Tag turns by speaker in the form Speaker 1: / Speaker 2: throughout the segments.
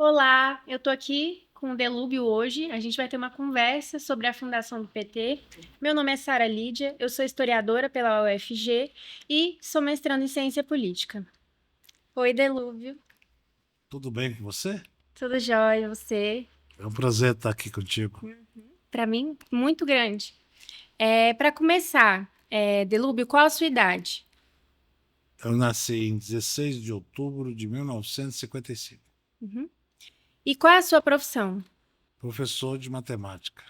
Speaker 1: Olá, eu tô aqui com o Delúbio hoje. A gente vai ter uma conversa sobre a fundação do PT. Meu nome é Sara Lídia, eu sou historiadora pela UFG e sou mestrando em ciência política. Oi, Delúbio.
Speaker 2: Tudo bem com você?
Speaker 1: Tudo jóia, você?
Speaker 2: É um prazer estar aqui contigo.
Speaker 1: Para mim, muito grande. Para começar, Delúbio, qual a sua idade?
Speaker 2: Eu nasci em 16 de outubro de 1955,
Speaker 1: Uhum. E qual é a sua profissão?
Speaker 2: professor de matemática.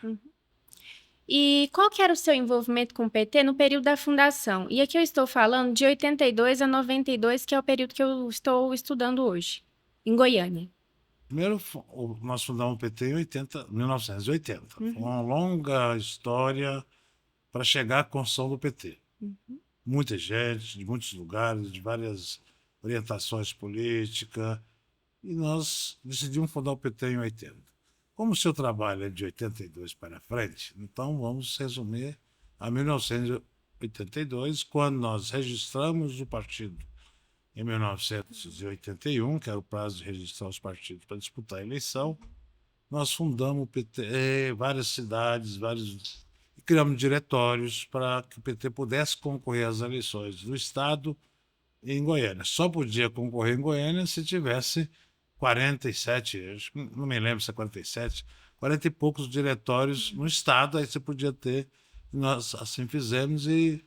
Speaker 1: E qual que era o seu envolvimento com o PT no período da fundação? E aqui eu estou falando de 82 a 92, que é o período que eu estou estudando hoje, em Goiânia.
Speaker 2: Primeiro, nós fundamos o PT em 1980. Foi
Speaker 1: Uhum,
Speaker 2: uma longa história para chegar à construção do PT. Muita gente, de muitos lugares, de várias orientações políticas, e nós decidimos fundar o PT em 80. Como o seu trabalho é de 82 para frente, então vamos resumir a 1982, quando nós registramos o partido em 1981, que era o prazo de registrar os partidos para disputar a eleição. Nós fundamos o PT, várias cidades, e criamos diretórios para que o PT pudesse concorrer às eleições do Estado em Goiânia. Só podia concorrer em Goiânia se tivesse 47, não me lembro se é 47, 40 e poucos diretórios no Estado, aí você podia ter. Nós assim fizemos e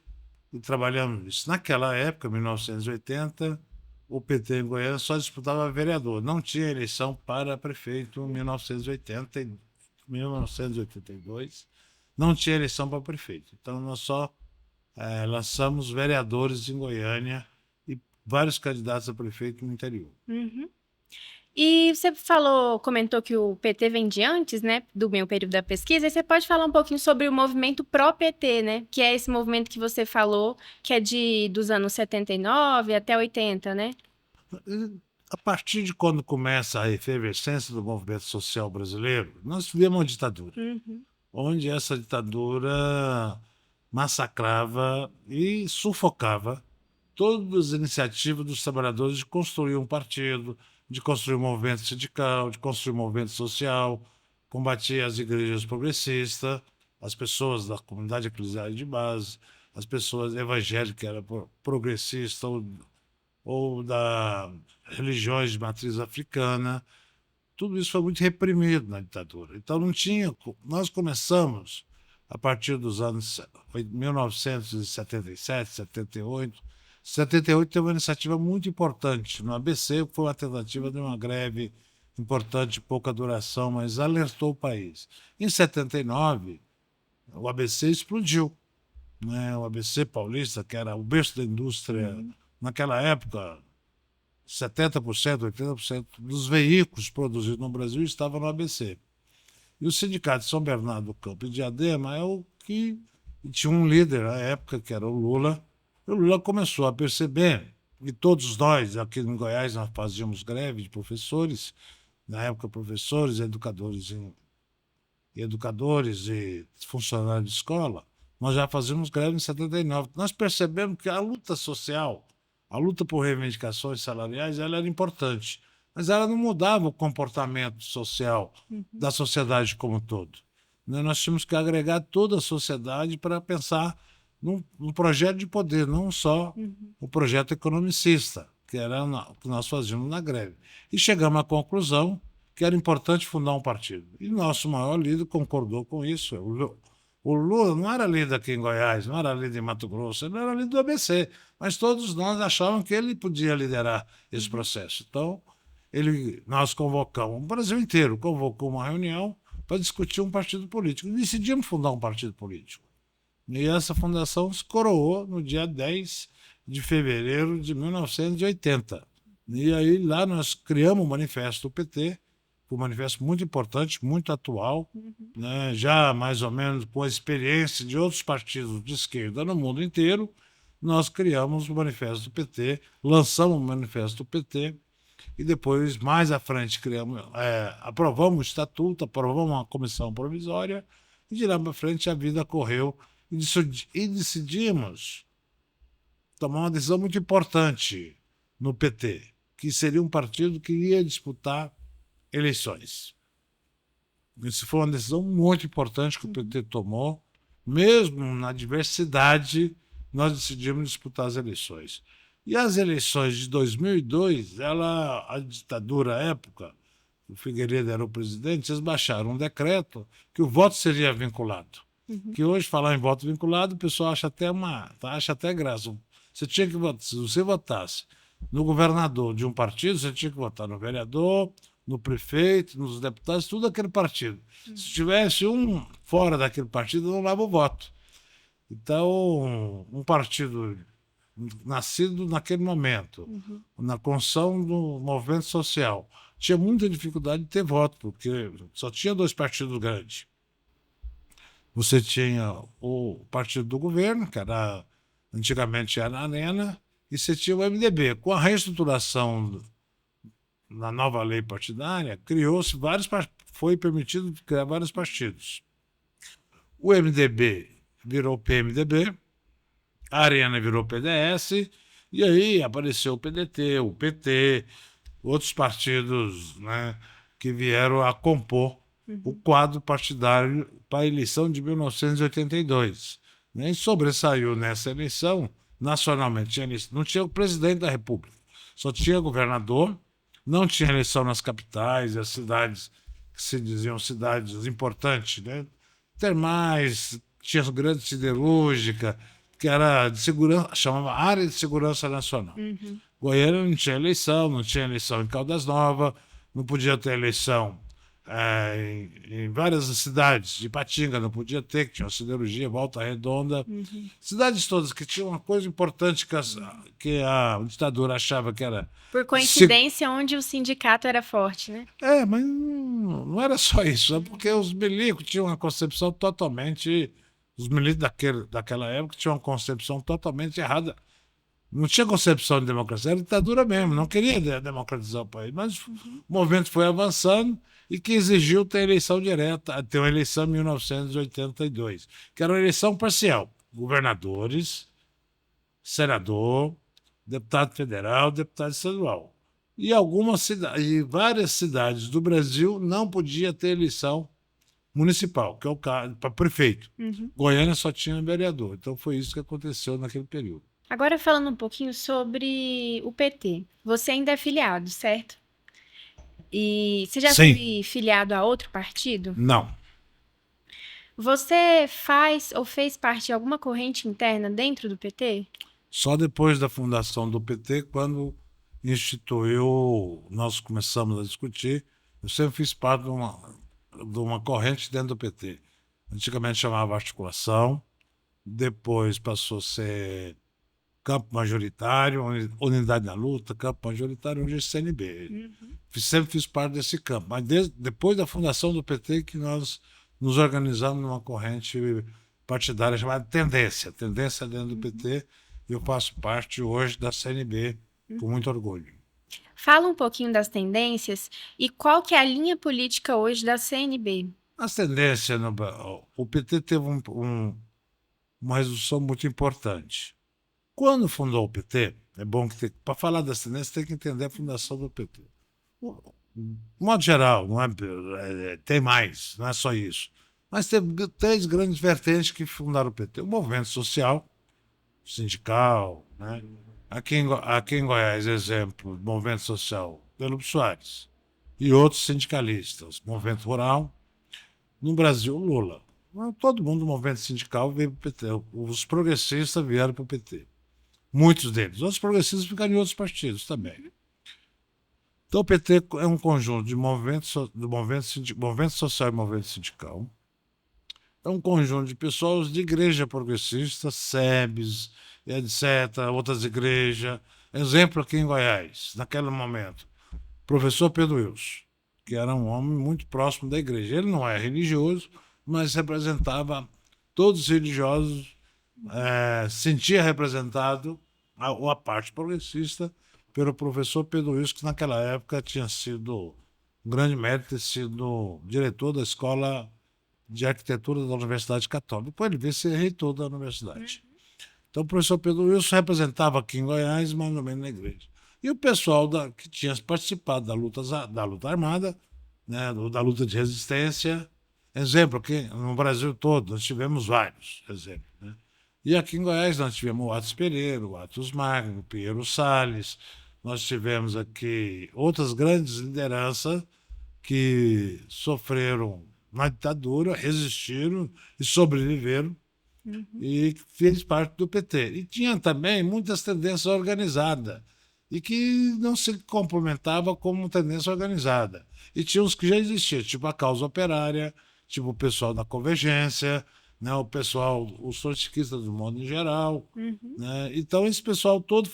Speaker 2: trabalhamos nisso. Naquela época, 1980, o PT em Goiânia só disputava vereador, não tinha eleição para prefeito em 1980 e 1982, não tinha eleição para prefeito. Então nós só lançamos vereadores em Goiânia e vários candidatos a prefeito no interior.
Speaker 1: uhum. E você comentou que o PT vem de antes, né, do meu período da pesquisa, e você pode falar um pouquinho sobre o movimento pró-PT, né, que é esse movimento que você falou, que é dos anos 79 até 80, né?
Speaker 2: A partir de quando começa a efervescência do movimento social brasileiro, nós vivemos uma ditadura,
Speaker 1: Uhum,
Speaker 2: onde essa ditadura massacrava e sufocava todas as iniciativas dos trabalhadores de construir um partido, de construir um movimento sindical, de construir um movimento social, combatia as igrejas progressistas, as pessoas da comunidade eclesiástica de base, as pessoas evangélicas que eram progressistas ou da religiões de matriz africana. Tudo isso foi muito reprimido na ditadura. Então não tinha. Nós começamos a partir dos anos 1977, 78. 78 teve uma iniciativa muito importante. No ABC foi uma tentativa de uma greve importante, de pouca duração, mas alertou o país. Em 79, o ABC explodiu, né? O ABC paulista, que era o berço da indústria,
Speaker 1: uhum,
Speaker 2: naquela época, 70%, 80% dos veículos produzidos no Brasil estavam no ABC. E o Sindicato de São Bernardo do Campo e Diadema é o que tinha um líder na época, que era o Lula. E o Lula começou a perceber, e todos nós, aqui em Goiás, nós fazíamos greve de professores, na época professores, educadores e funcionários de escola, nós já fazíamos greve em 79. Nós percebemos que a luta social, a luta por reivindicações salariais, ela era importante, mas ela não mudava o comportamento social
Speaker 1: uhum,
Speaker 2: da sociedade como um todo. Né? Nós tínhamos que agregar toda a sociedade para pensar num projeto de poder, não só
Speaker 1: uhum.
Speaker 2: o projeto economicista, que era o que nós fazíamos na greve. E chegamos à conclusão que era importante fundar um partido. E nosso maior líder concordou com isso. O Lula não era líder aqui em Goiás, não era líder em Mato Grosso, ele era líder do ABC. Mas todos nós achavam que ele podia liderar esse
Speaker 1: Uhum.
Speaker 2: processo. Então, nós convocamos, o Brasil inteiro convocou uma reunião para discutir um partido político. E decidimos fundar um partido político. E essa fundação se coroou no dia 10 de fevereiro de 1980. E aí lá nós criamos o Manifesto do PT, um manifesto muito importante, muito atual,
Speaker 1: Uhum.
Speaker 2: né? Já mais ou menos com a experiência de outros partidos de esquerda no mundo inteiro, nós criamos o Manifesto do PT, lançamos o Manifesto do PT e depois, mais à frente, aprovamos o estatuto, aprovamos uma comissão provisória e de lá para frente a vida correu e decidimos tomar uma decisão muito importante no PT, que seria um partido que ia disputar eleições. Isso foi uma decisão muito importante que o PT tomou, mesmo na diversidade, nós decidimos disputar as eleições. E as eleições de 2002, a ditadura à época, o Figueiredo era o presidente, eles baixaram um decreto que o voto seria vinculado. Que hoje, falar em voto vinculado, o pessoal acha até graça. Você tinha que votar, se você votasse no governador de um partido, você tinha que votar no vereador, no prefeito, nos deputados, tudo aquele partido. Se tivesse um fora daquele partido, não dava o voto. Então, um partido nascido naquele momento, na construção do movimento social, tinha muita dificuldade de ter voto, porque só tinha 2 partidos grandes. Você tinha o partido do governo, que era antigamente era a Arena, e você tinha o MDB. Com a reestruturação na nova lei partidária, criou-se foi permitido criar vários partidos. O MDB virou PMDB, a Arena virou PDS, e aí apareceu o PDT, o PT, outros partidos, né, que vieram a compor o quadro partidário para a eleição de 1982. E sobressaiu nessa eleição, nacionalmente, não tinha o presidente da República, só tinha governador, não tinha eleição nas capitais, as cidades que se diziam cidades importantes, né? Termais, tinha grande siderúrgica, que era de segurança, chamava Área de Segurança Nacional. Goiânia não tinha eleição em Caldas Novas, não podia ter eleição em várias cidades, de Ipatinga não podia ter, que tinha uma siderurgia, Volta Redonda. Cidades todas que tinham uma coisa importante que a ditadura achava que era...
Speaker 1: Por coincidência, onde o sindicato era forte, né?
Speaker 2: Mas não era só isso, é porque os milicos tinham uma concepção totalmente... Os milicos daquela época tinham uma concepção totalmente errada. Não tinha concepção de democracia, era ditadura mesmo, não queria democratizar o país. Mas o movimento foi avançando e que exigiu ter eleição direta, ter uma eleição em 1982, que era uma eleição parcial. Governadores, senador, deputado federal, deputado estadual. E várias cidades do Brasil não podia ter eleição municipal, que é o caso para prefeito. Goiânia só tinha vereador. Então foi isso que aconteceu naquele período.
Speaker 1: Agora falando um pouquinho sobre o PT. Você ainda é filiado, certo? E você já
Speaker 2: Sim.
Speaker 1: foi filiado a outro partido?
Speaker 2: Não.
Speaker 1: Você faz ou fez parte de alguma corrente interna dentro do PT?
Speaker 2: Só depois da fundação do PT, quando nós começamos a discutir, eu sempre fiz parte de uma corrente dentro do PT. Antigamente chamava articulação, depois passou a ser campo majoritário, unidade na luta, campo majoritário, hoje é CNB. Sempre fiz parte desse campo. Mas depois da fundação do PT que nós nos organizamos numa corrente partidária chamada Tendência dentro do PT, e eu faço parte hoje da CNB com muito orgulho.
Speaker 1: Fala um pouquinho das tendências e qual que é a linha política hoje da CNB.
Speaker 2: As tendências, o PT teve uma resolução muito importante. Quando fundou o PT, é bom que para falar das tendências tem que entender a fundação do PT. De modo geral, tem mais, não é só isso. Mas teve 3 grandes vertentes que fundaram o PT. O movimento social, sindical, né? Aqui em Goiás, exemplo, movimento social, Peluso Soares, e outros sindicalistas, movimento rural. No Brasil, Lula. Todo mundo do movimento sindical veio para o PT. Os progressistas vieram para o PT. Muitos deles. Outros progressistas ficaram em outros partidos também. Então, o PT é um conjunto de movimento social e movimento sindical. É um conjunto de pessoas de igreja progressista, SEBs, etc., outras igrejas. Exemplo aqui em Goiás, naquele momento, professor Pedro Wilson, que era um homem muito próximo da igreja. Ele não é religioso, mas representava todos os religiosos, sentia representado a parte progressista pelo professor Pedro Wilson, que naquela época tinha sido um grande mérito, ter sido diretor da Escola de Arquitetura da Universidade Católica. Depois ele veio ser reitor da universidade. Então o professor Pedro Wilson representava aqui em Goiás, mais ou menos na igreja. E o pessoal que tinha participado da luta armada né, da luta de resistência. Exemplo, aqui no Brasil todo, nós tivemos vários exemplos. Né? E aqui em Goiás nós tivemos o Atos Pereira, o Atos Magno, o Pinheiro Salles, nós tivemos aqui outras grandes lideranças que sofreram na ditadura, resistiram e sobreviveram e fez parte do PT. E tinha também muitas tendências organizadas e que não se complementava como tendência organizada. E tinha os que já existiam, tipo a causa operária, tipo o pessoal da Convergência, né, o pessoal, os trotskistas do modo em geral. Né? Então, esse pessoal todo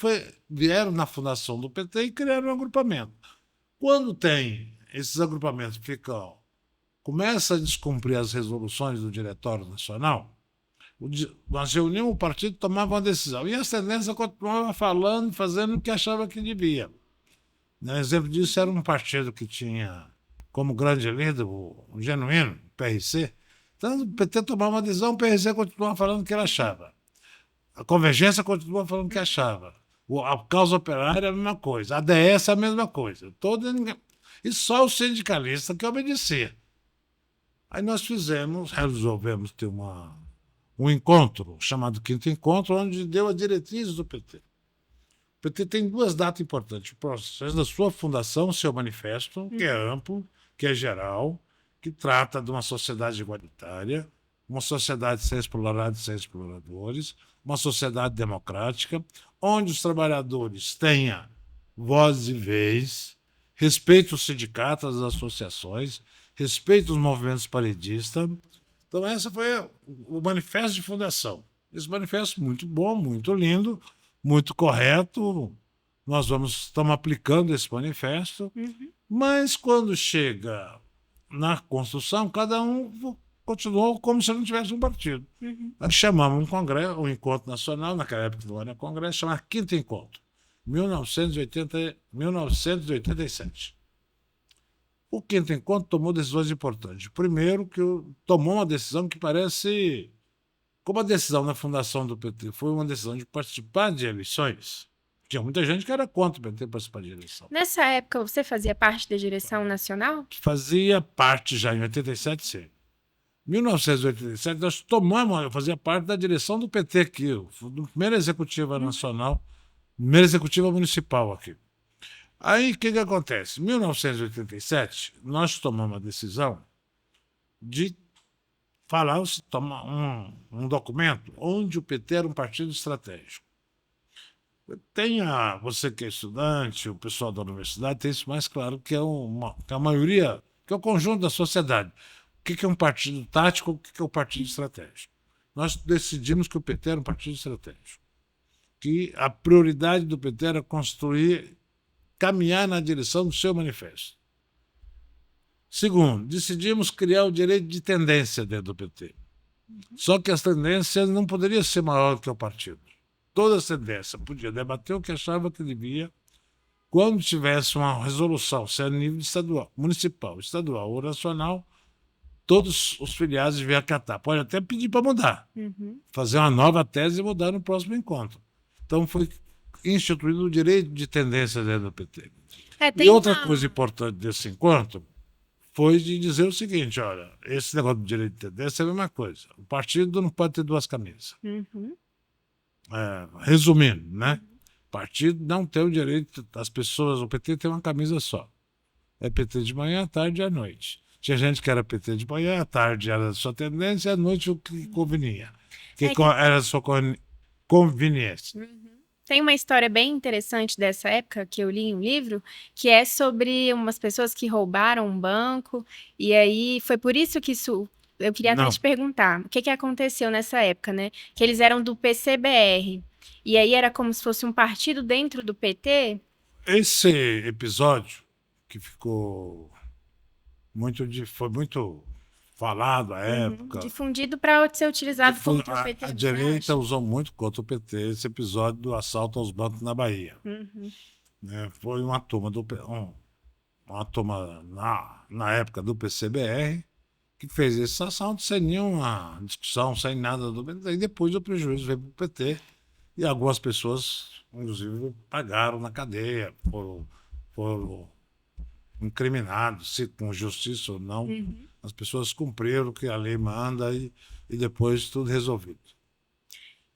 Speaker 2: vieram na fundação do PT e criaram um agrupamento. Quando tem esses agrupamentos começa a descumprir as resoluções do Diretório Nacional, nós reunimos o partido, tomava uma decisão. E as tendências continuavam falando, fazendo o que achava que devia. Um exemplo disso era um partido que tinha como grande líder o genuíno, o PRC. Então, o PT tomava uma decisão, o PRC continuava falando o que ele achava. A Convergência continua falando o que achava. A causa operária é a mesma coisa. A ADS é a mesma coisa. E só o sindicalista que obedecia. Aí nós resolvemos ter um encontro, chamado Quinto Encontro, onde deu a diretriz do PT. O PT tem duas datas importantes. O processo da sua fundação, o seu manifesto, que é amplo, que é geral, que trata de uma sociedade igualitária, uma sociedade sem explorados e sem exploradores, uma sociedade democrática, onde os trabalhadores tenham voz e vez, respeito os sindicatos, as associações, respeito os movimentos paredistas. Então, esse foi o manifesto de fundação. Esse manifesto muito bom, muito lindo, muito correto. Nós estamos aplicando esse manifesto, mas quando chega na construção, cada um continuou como se não tivesse um partido. Nós chamamos um congresso, um encontro nacional, naquela época não era congresso, chamado Quinto Encontro, 1987. O Quinto Encontro tomou decisões importantes. Primeiro, que tomou uma decisão que parece, como a decisão na fundação do PT foi uma decisão de participar de eleições, tinha muita gente que era contra o PT participar de eleição.
Speaker 1: Nessa época, você fazia parte da direção nacional?
Speaker 2: Fazia parte já, em 87, sim. Em 1987, nós eu fazia parte da direção do PT aqui, da primeira executiva nacional, primeira executiva municipal aqui. Aí, o que acontece? Em 1987, nós tomamos a decisão de tomar um documento onde o PT era um partido estratégico. Você que é estudante, o pessoal da universidade tem isso mais claro, que é a maioria, que é o conjunto da sociedade. O que é um partido tático, o que é um partido estratégico. Nós decidimos que o PT era um partido estratégico. Que a prioridade do PT era caminhar na direção do seu manifesto. Segundo, decidimos criar o direito de tendência dentro do PT. Só que as tendências não poderiam ser maior que o partido. Toda tendência podia debater o que achava que devia. Quando tivesse uma resolução, se é a nível estadual, municipal, estadual ou nacional, todos os filiados deviam acatar. Pode até pedir para mudar. Fazer uma nova tese e mudar no próximo encontro. Então foi instituído o direito de tendência dentro do PT. E outra coisa importante desse encontro foi de dizer o seguinte, olha, esse negócio do direito de tendência é a mesma coisa. O partido não pode ter duas camisas. Resumindo, né? O partido não tem o direito, as pessoas, o PT tem uma camisa só. É PT de manhã, à tarde e à noite. Tinha gente que era PT de manhã, à tarde era a sua tendência, à noite o que convenia. Era a sua conveniência.
Speaker 1: Tem uma história bem interessante dessa época que eu li em um livro, que é sobre umas pessoas que roubaram um banco, e aí foi por isso que eu queria até te perguntar, o que aconteceu nessa época, né? Que eles eram do PCBR, e aí era como se fosse um partido dentro do PT?
Speaker 2: Esse episódio, que ficou foi muito falado à época.
Speaker 1: Difundido para ser utilizado contra o PT.
Speaker 2: A direita usou muito contra o PT esse episódio do assalto aos bancos na Bahia. Foi uma turma na época do PCBR que fez esse assalto sem nenhuma discussão, sem nada do PT. E depois o prejuízo veio para o PT e algumas pessoas, inclusive, pagaram na cadeia, foram incriminados, se com justiça ou não.
Speaker 1: Uhum.
Speaker 2: As pessoas cumpriram o que a lei manda e depois tudo resolvido.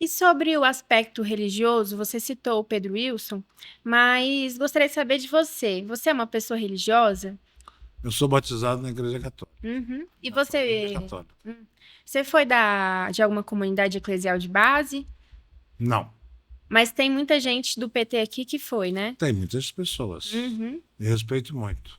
Speaker 1: E sobre o aspecto religioso, você citou o Pedro Wilson, mas gostaria de saber de você. Você é uma pessoa religiosa?
Speaker 2: Eu sou batizado na Igreja Católica.
Speaker 1: Uhum. E
Speaker 2: Na família
Speaker 1: você,
Speaker 2: católica.
Speaker 1: você foi de alguma comunidade eclesial de base?
Speaker 2: Não,
Speaker 1: Mas tem muita gente do PT aqui que foi, né?
Speaker 2: tem muitas pessoas.
Speaker 1: Uhum.
Speaker 2: E respeito muito.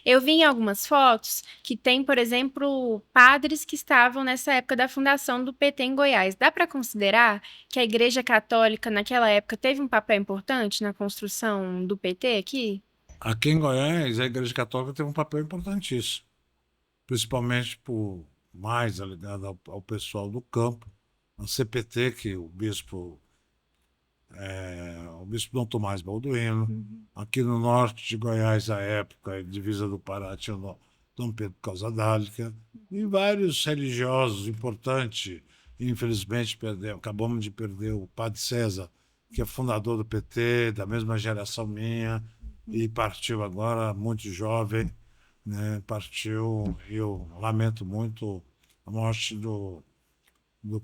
Speaker 1: Eu vi em algumas fotos que tem, por exemplo, padres que estavam nessa época da fundação do PT em Goiás. Dá para considerar que a Igreja Católica, naquela época, teve um papel importante na construção do PT aqui?
Speaker 2: Aqui em Goiás, a Igreja Católica teve um papel importantíssimo, principalmente por mais ligado ao pessoal do campo, ao CPT, que o bispo Dom Tomás Balduino. Aqui no norte de Goiás, à época, divisa do Pará, tinha o Dom Pedro Casadálica, e vários religiosos importantes. Infelizmente, acabamos de perder o Padre César, que é fundador do PT, da mesma geração minha, e partiu agora muito jovem, né? Partiu, e eu lamento muito a morte do, do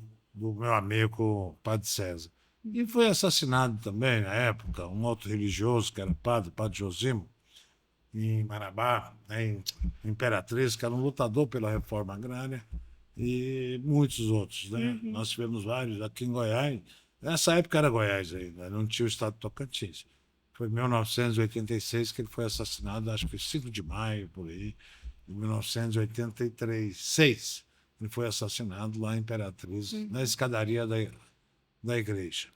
Speaker 2: meu amigo Padre César. E foi assassinado também, na época, um outro religioso, que era Padre Josimo, em Marabá, né, em Imperatriz, que era um lutador pela reforma agrária, e muitos outros. Né? Nós tivemos vários aqui em Goiás. Nessa época era Goiás ainda, não tinha o estado de Tocantins. Foi em 1986 que ele foi assassinado, acho que 5 de maio, por aí, de 1986. Ele foi assassinado lá em Imperatriz, na escadaria da igreja.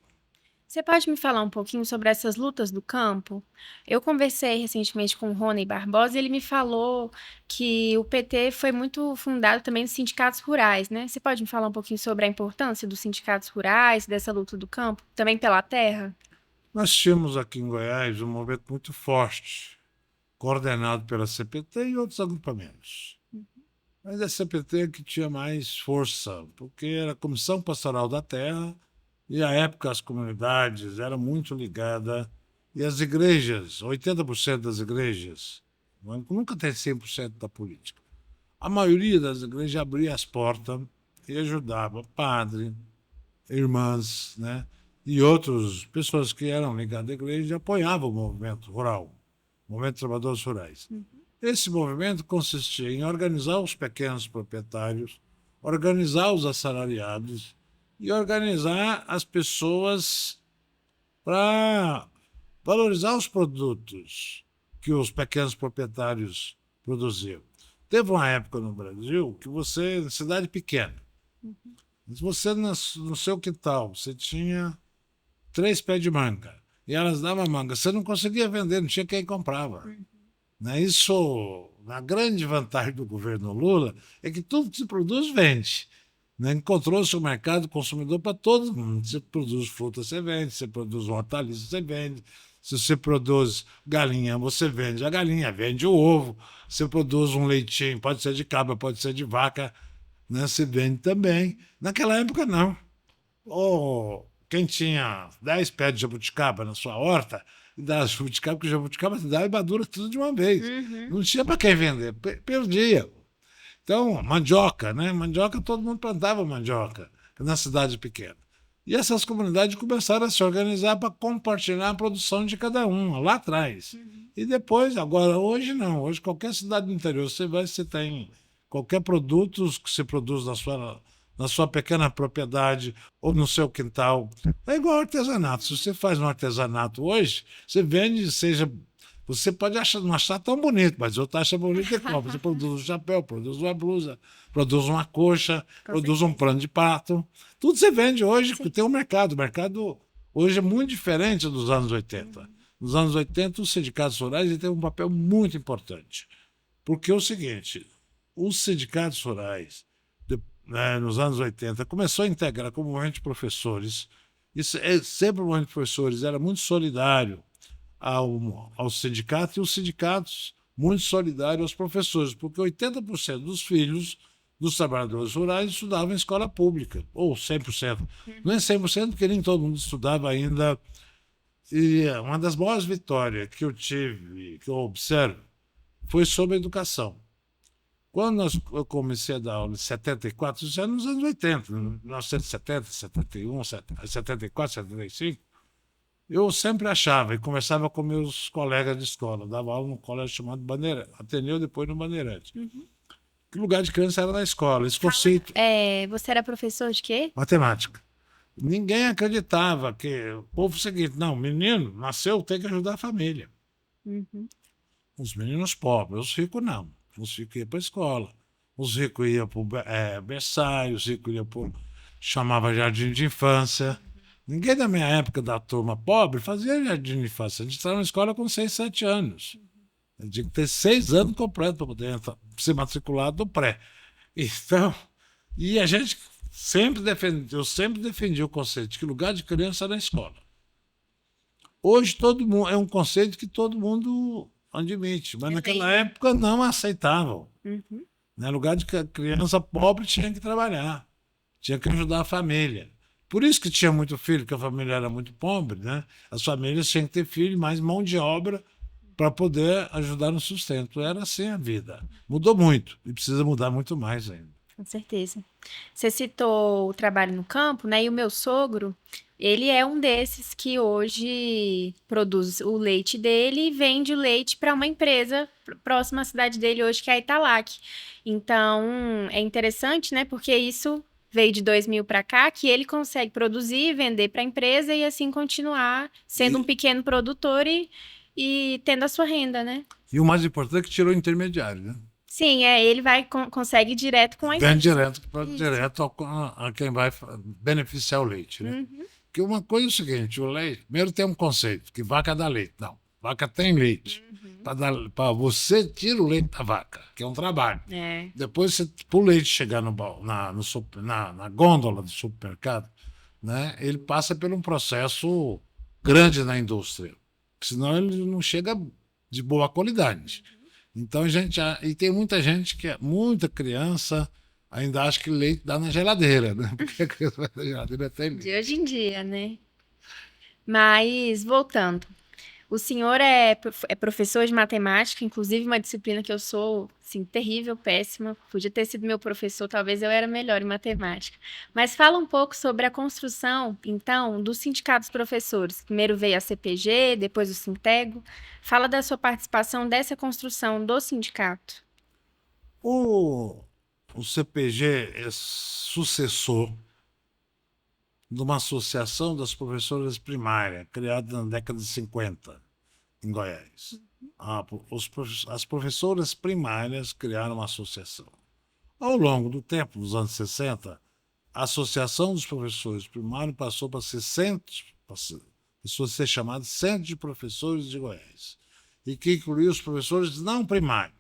Speaker 1: Você pode me falar um pouquinho sobre essas lutas do campo? Eu conversei recentemente com o Rony Barbosa e ele me falou que o PT foi muito fundado também nos sindicatos rurais, né? Você pode me falar um pouquinho sobre a importância dos sindicatos rurais, dessa luta do campo, também pela terra?
Speaker 2: Nós tínhamos aqui em Goiás um movimento muito forte, coordenado pela CPT e outros agrupamentos. Mas a CPT é que tinha mais força, porque era a Comissão Pastoral da Terra, e à época as comunidades eram muito ligadas, e as igrejas, 80% das igrejas, nunca tem 100% da política. A maioria das igrejas abria as portas e ajudava padre, irmãs, né? E outras pessoas que eram ligadas à igreja apoiavam o movimento rural, o movimento de trabalhadores rurais. Esse movimento consistia em organizar os pequenos proprietários, organizar os assalariados e organizar as pessoas para valorizar os produtos que os pequenos proprietários produziam. Teve uma época no Brasil que você, cidade pequena, se você no seu quintal, você tinha 3 pés de manga e elas davam manga, você não conseguia vender, não tinha quem comprava. Né? Isso, a grande vantagem do governo Lula é que tudo que se produz vende. Né? Encontrou-se o mercado consumidor para todo mundo. Você produz fruta, você vende. Você produz hortaliça, você vende. Se você produz galinha, você vende a galinha, vende o ovo. Você produz um leitinho, pode ser de cabra, pode ser de vaca, né? Você vende também. Naquela época, não. Ou quem tinha 10 pés de jabuticaba na sua horta, e dava jabuticaba, porque jabuticaba te dava e madura tudo de uma vez. Não tinha para quem vender, perdia. Então, mandioca, né? Mandioca, todo mundo plantava mandioca na cidade pequena. E essas comunidades começaram a se organizar para compartilhar a produção de cada um, lá atrás. E depois, agora, hoje não. Hoje, qualquer cidade do interior, você tem qualquer produto que se produz na sua pequena propriedade ou no seu quintal. É igual artesanato. Se você faz um artesanato hoje, você vende, seja... Você pode não achar tão bonito, mas outro acha bonito e compra. Você produz um chapéu, produz uma blusa, produz uma coxa, produz um pano de pato. Tudo você vende hoje, porque tem um mercado. O mercado hoje é muito diferente dos anos 80. Nos anos 80, os sindicatos rurais têm um papel muito importante. Porque é o seguinte, os sindicatos rurais, nos anos 80, começou a integrar como movimento de professores. Sempre o movimento de professores era muito solidário ao sindicato, e os sindicatos muito solidários aos professores, porque 80% dos filhos dos trabalhadores rurais estudavam em escola pública, ou 100%. Não é 100%, porque nem todo mundo estudava ainda. E uma das maiores vitórias que eu tive, que eu observo, foi sobre a educação. Quando eu comecei a dar aula em 74, isso era nos anos 80, 1970, 71, 74, 75, eu sempre achava e conversava com meus colegas de escola. Eu dava aula num colégio chamado Bandeirante, Ateneu, depois no Bandeirante. Que lugar de criança era na escola. Esse conceito.
Speaker 1: Você era professor de quê?
Speaker 2: Matemática. Ninguém acreditava que o povo seguinte, não, menino nasceu, tem que ajudar a família. Os meninos pobres, os ricos não. Os ricos iam para a escola. Os ricos iam para o berçário, os ricos iam para chamava jardim de infância. Ninguém da minha época, da turma pobre, fazia jardim de infância. A gente estava na escola com 6, 7 anos. Eu tinha que ter 6 anos completos para poder ser matriculado do pré. Então, e a gente eu sempre defendi o conceito de que lugar de criança é na escola. Hoje todo mundo é um conceito que todo mundo admite, mas naquela época não aceitavam. Né? Lugar de criança pobre tinha que trabalhar, tinha que ajudar a família. Por isso que tinha muito filho, porque a família era muito pobre, né? As famílias tinham que ter filho, mais mão de obra para poder ajudar no sustento. Era assim a vida. Mudou muito e precisa mudar muito mais ainda.
Speaker 1: Com certeza. Você citou o trabalho no campo, né? E o meu sogro, ele é um desses que hoje produz o leite dele e vende o leite para uma empresa próxima à cidade dele hoje, que é a Italac. Então, é interessante, né? Porque isso veio de 2000 para cá, que ele consegue produzir, vender para a empresa e assim continuar sendo um pequeno produtor e tendo a sua renda, né?
Speaker 2: E o mais importante é que tirou o intermediário, né?
Speaker 1: Sim, ele consegue ir direto com a
Speaker 2: Vem
Speaker 1: empresa.
Speaker 2: direto a quem vai beneficiar o leite, né? Porque uma coisa é o seguinte, o leite, primeiro tem um conceito, que vaca dá leite. Não, vaca tem leite. Para você tira o leite da vaca, que é um trabalho. Depois, para o leite chegar na gôndola do supermercado, né, ele passa por um processo grande na indústria. Senão ele não chega de boa qualidade. Então e tem muita gente muita criança ainda acha que leite dá na geladeira, né? Porque a criança vai na geladeira tem leite.
Speaker 1: De hoje em dia, né? Mas, voltando, o senhor é professor de matemática, inclusive uma disciplina que eu sou, assim, terrível, péssima. Podia ter sido meu professor, talvez eu era melhor em matemática. Mas fala um pouco sobre a construção, então, do Sindicato dos Professores. Primeiro veio a CPG, depois o Sintego. Fala da sua participação dessa construção do sindicato.
Speaker 2: O CPG é sucessor de uma associação das professoras primárias, criada na década de 50, em Goiás. As professoras primárias criaram uma associação. Ao longo do tempo, nos anos 60, a Associação dos Professores Primários passou para ser chamada Centro de Professores de Goiás, e que incluía os professores não primários.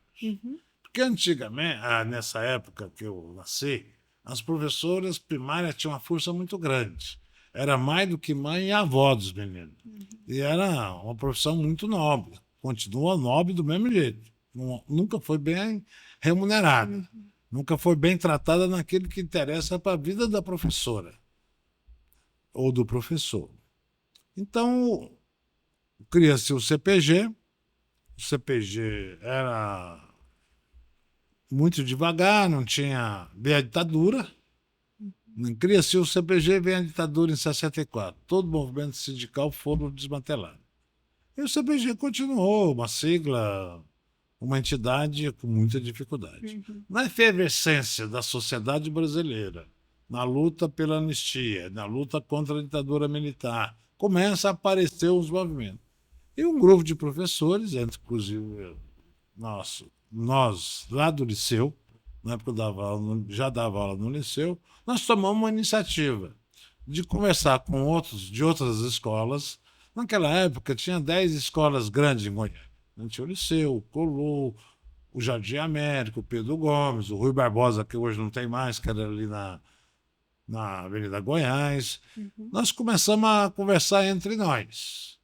Speaker 2: Porque antigamente, nessa época que eu nasci, as professoras primárias tinham uma força muito grande. Era mais do que mãe e avó dos meninos. E era uma profissão muito nobre. Continua nobre do mesmo jeito. Nunca foi bem remunerada. Nunca foi bem tratada naquilo que interessa para a vida da professora ou do professor. Então, cria-se o CPG. O CPG era muito devagar, não tinha. Veio a ditadura. Cria-se o CPG, vem a ditadura em 64. Todo o movimento sindical foram desmantelados. E o CPG continuou, uma sigla, uma entidade com muita dificuldade. Na efervescência da sociedade brasileira, na luta pela anistia, na luta contra a ditadura militar, começa a aparecer os movimentos. E um grupo de professores, inclusive nós lá do liceu, na época eu já dava aula no liceu, nós tomamos uma iniciativa de conversar com outros de outras escolas. Naquela época tinha 10 escolas grandes em Goiânia. Tinha o Liceu, o Colu, o Jardim Américo, o Pedro Gomes, o Rui Barbosa, que hoje não tem mais, que era ali na Avenida Goiás. Nós começamos a conversar entre nós.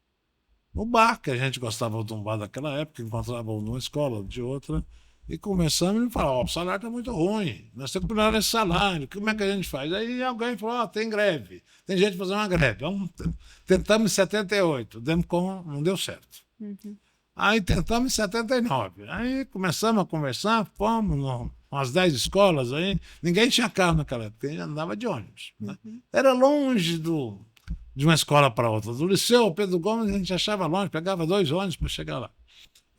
Speaker 2: No bar, que a gente gostava de um bar daquela época, encontrava numa escola ou de outra, e começamos a falar, o salário está muito ruim, nós temos que melhorar esse salário, como é que a gente faz? Aí alguém falou, tem greve, tem gente fazendo uma greve. Tentamos em 78, não deu certo. Aí tentamos em 79. Aí começamos a conversar, fomos umas 10 escolas aí. Ninguém tinha carro naquela época, a gente andava de ônibus. Né? Era longe de uma escola para outra. Do Liceu ao Pedro Gomes a gente achava longe, pegava 2 ônibus para chegar lá.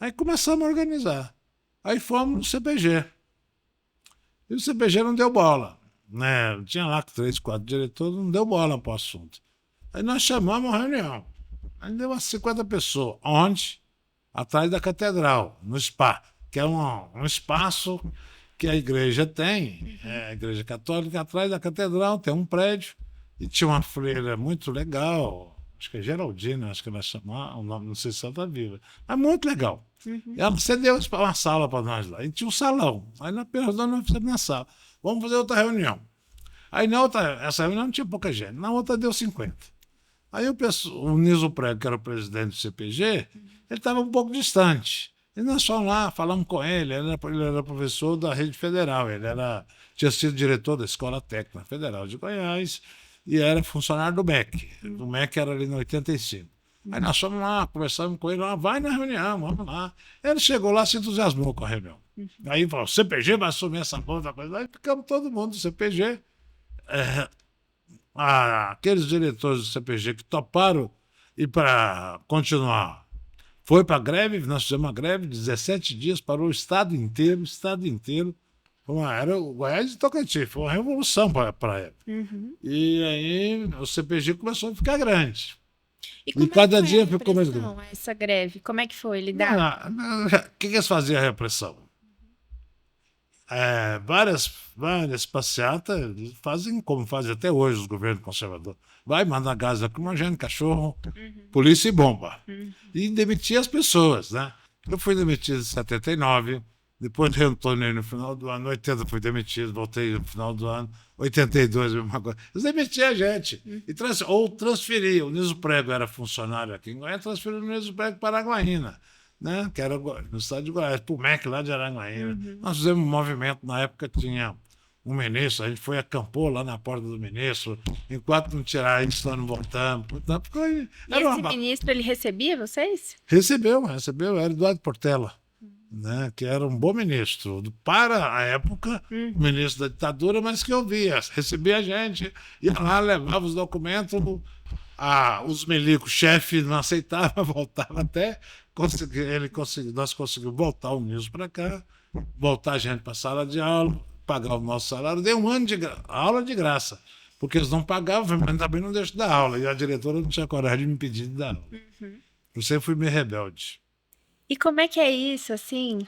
Speaker 2: Aí começamos a organizar. Aí fomos no CPG. E o CPG não deu bola. Né? Tinha lá 3, 4 diretores, não deu bola para o assunto. Aí nós chamamos uma reunião. Aí deu umas 50 pessoas. Onde? Atrás da catedral, no SPA, que é um espaço que a igreja tem, a igreja católica, atrás da catedral tem um prédio, e tinha uma freira muito legal, acho que é Geraldina, acho que ela chamava, o nome, não sei se ela está viva, mas muito legal. E ela cedeu uma sala para nós lá, e tinha um salão, aí nós fizemos na sala, vamos fazer outra reunião. Aí na outra, essa reunião tinha pouca gente, na outra deu 50. Aí o Niso Prego, que era o presidente do CPG, ele estava um pouco distante. E nós fomos lá, falamos com ele, ele era professor da rede federal, tinha sido diretor da Escola Técnica Federal de Goiás e era funcionário do MEC. O MEC era ali no 85. Aí nós fomos lá, conversamos com ele, vai na reunião, vamos lá. Ele chegou lá, se entusiasmou com a reunião. Aí falou, o CPG vai assumir essa outra coisa. Aí ficamos todo mundo do CPG. Aqueles diretores do CPG que toparam e para continuar. Foi para a greve, nós fizemos uma greve de 17 dias, parou o estado inteiro. Era o Goiás e Tocantins, foi uma revolução para a época. E aí o CPG começou a ficar grande.
Speaker 1: E cada dia ficou mais grande. Essa greve, como é que foi lidar?
Speaker 2: O que eles faziam a repressão? Várias passeatas fazem como fazem até hoje os governos conservadores. Vai mandar gás lacrimogêneo, cachorro, polícia e bomba. E demitir as pessoas, né? Eu fui demitido em 79, depois retornei no final do ano, 80 fui demitido, voltei no final do ano, 82, a mesma coisa. Eles demitiam a gente, ou transferiam. O Niso Prego era funcionário aqui em Goiás, transferiu o Niso Prego para Araguaína. Né? Que era no estado de Goiás, para o MEC lá de Araguaína. Nós fizemos um movimento, na época tinha um ministro, a gente foi acampou lá na porta do ministro, enquanto não tiraram isso, nós não voltamos. Portanto,
Speaker 1: esse ministro, ele recebia vocês?
Speaker 2: Recebeu, era Eduardo Portela, né? Que era um bom ministro, para a época, ministro da ditadura, mas que ouvia, recebia a gente, ia lá, levava os documentos, os milicos, chefe não aceitava, voltava até nós conseguimos voltar o Niso para cá, voltar a gente para a sala de aula, pagar o nosso salário, deu um ano de aula de graça, porque eles não pagavam, mas também não deixam dar aula, e a diretora não tinha coragem de me impedir de dar aula. Eu sempre fui meio rebelde.
Speaker 1: E como é que é isso, assim,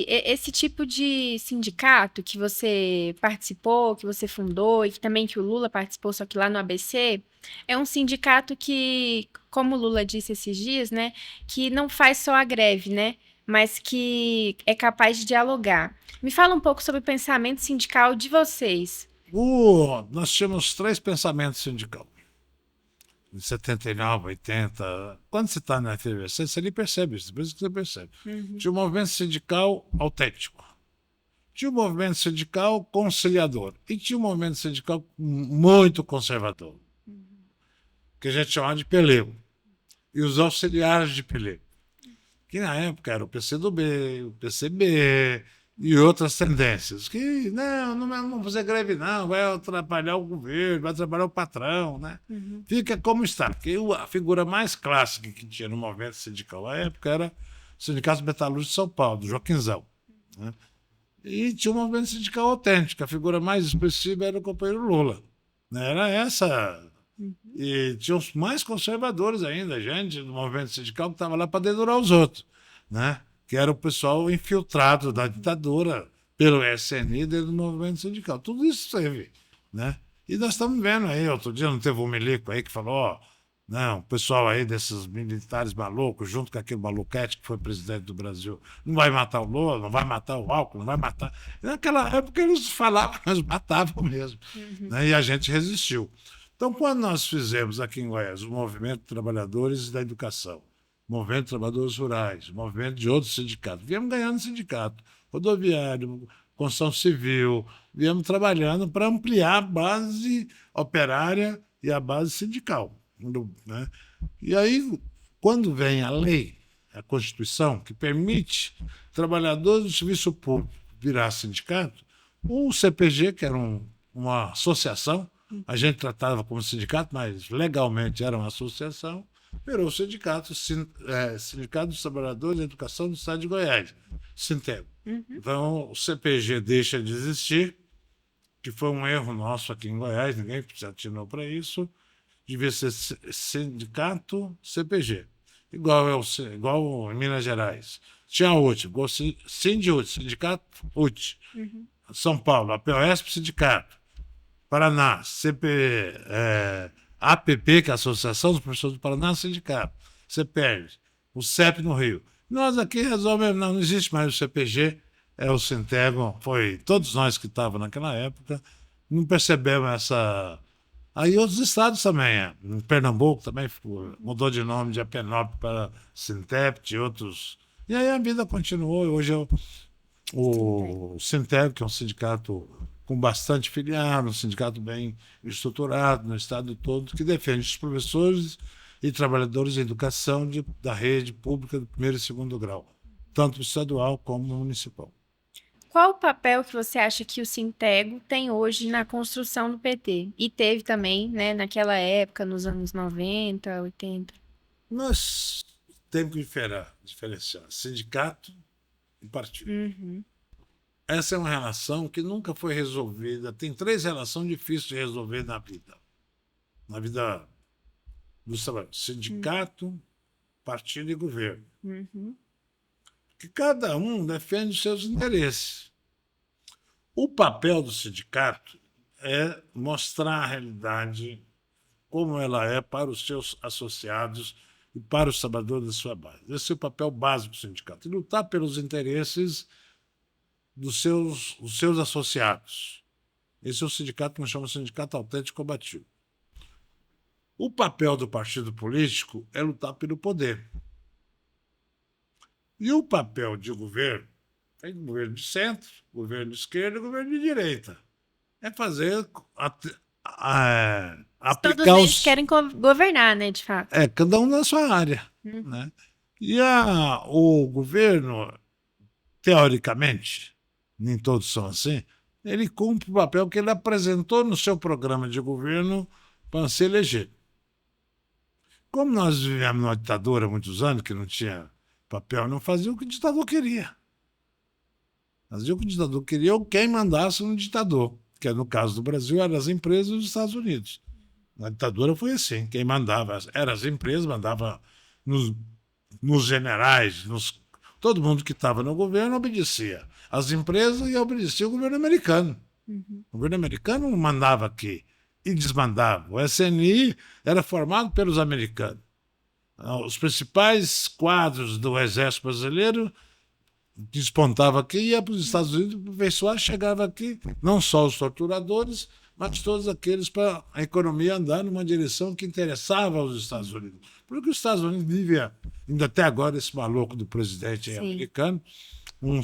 Speaker 1: esse tipo de sindicato que você participou, que você fundou e que também que o Lula participou, só que lá no ABC, é um sindicato que, como o Lula disse esses dias, né, que não faz só a greve, né, mas que é capaz de dialogar. Me fala um pouco sobre o pensamento sindical de vocês.
Speaker 2: Nós tínhamos 3 pensamentos sindicais. Em 79, 80, quando você está na FVC, você nem percebe isso, depois que você percebe. Tinha um movimento sindical autêntico, tinha um movimento sindical conciliador e tinha um movimento sindical muito conservador, que a gente chamava de pelego, e os auxiliares de pelego, que na época era o PCdoB, o PCB e outras tendências, que não vamos fazer greve não, vai atrapalhar o governo, vai atrapalhar o patrão, né? Fica como está, porque a figura mais clássica que tinha no movimento sindical à época era o Sindicato Metalúrgico de São Paulo, do Joaquinzão, né? E tinha um movimento sindical autêntico, a figura mais expressiva era o companheiro Lula, né? Era essa. E tinha os mais conservadores ainda, gente do movimento sindical que estava lá para dedurar os outros, né? Que era o pessoal infiltrado da ditadura pelo SNI dentro do movimento sindical. Tudo isso teve, né? E nós estamos vendo aí, outro dia não teve um milico aí que falou, não, o pessoal aí desses militares malucos, junto com aquele maluquete que foi presidente do Brasil, não vai matar o Lula, não vai matar o Alckmin, não vai matar... Naquela época eles falavam, mas matavam mesmo, né? E a gente resistiu. Então, quando nós fizemos aqui em Goiás o Movimento de Trabalhadores da Educação, Movimento de Trabalhadores Rurais, movimento de outros sindicatos. Viemos ganhando sindicato, rodoviário, construção civil, viemos trabalhando para ampliar a base operária e a base sindical, né? E aí, quando vem a lei a Constituição, que permite trabalhadores do serviço público virar sindicato, o CPG, que era uma associação, a gente tratava como sindicato, mas legalmente era uma associação, virou sindicato, Sindicato dos Trabalhadores da Educação do Estado de Goiás, Sintego. Então, o CPG deixa de existir, que foi um erro nosso aqui em Goiás, ninguém se atinou para isso, devia ser sindicato CPG, igual em Minas Gerais. Tinha a UT, igual Sindiut, sindicato UT. São Paulo, a POSP, sindicato. Paraná, APP, que é a Associação dos Professores do Paraná, sindicato. CPERJ, o CEP no Rio. Nós aqui resolvemos, não existe mais o CPG, é o Sintego, foi todos nós que estávamos naquela época, não percebemos essa... Aí outros estados também, em Pernambuco também mudou de nome de Apenop para Sintept, outros... E aí a vida continuou, e hoje o Sintego, que é um sindicato com bastante filiado, um sindicato bem estruturado no estado todo, que defende os professores e trabalhadores de educação da rede pública do primeiro e segundo grau, tanto estadual como municipal.
Speaker 1: Qual o papel que você acha que o Sintego tem hoje na construção do PT? E teve também, né, naquela época, nos anos 90, 80?
Speaker 2: Nós temos que diferenciar sindicato e partido. Essa é uma relação que nunca foi resolvida. Tem 3 relações difíceis de resolver na vida dos trabalhadores: sindicato, partido e governo. Que cada um defende os seus interesses. O papel do sindicato é mostrar a realidade como ela é para os seus associados e para os trabalhadores da sua base. Esse é o papel básico do sindicato, e lutar pelos interesses dos seus associados. Esse é o sindicato que nós chamamos de sindicato autêntico combativo. O papel do partido político é lutar pelo poder. E o papel de governo, tem governo de centro, governo de esquerda e governo de direita. É fazer aplicar
Speaker 1: Todos eles querem governar, né, de fato.
Speaker 2: Cada um na sua área. Né? E o governo, teoricamente, nem todos são assim, ele cumpre o papel que ele apresentou no seu programa de governo para se eleger. Como nós vivemos numa ditadura há muitos anos, que não tinha papel, não fazia o que o ditador queria. Fazia o que o ditador queria ou quem mandasse no ditador, que no caso do Brasil eram as empresas dos Estados Unidos. Na ditadura foi assim, quem mandava eram as empresas, mandava nos generais, todo mundo que estava no governo obedecia. As empresas e obedecia o governo americano. O governo americano mandava aqui e desmandava. O SNI era formado pelos americanos. Os principais quadros do Exército Brasileiro despontavam aqui e ia para os Estados Unidos, o pessoal chegava aqui, não só os torturadores, mas todos aqueles para a economia andar numa direção que interessava aos Estados Unidos. Porque os Estados Unidos vivem, ainda até agora, esse maluco do presidente americano, o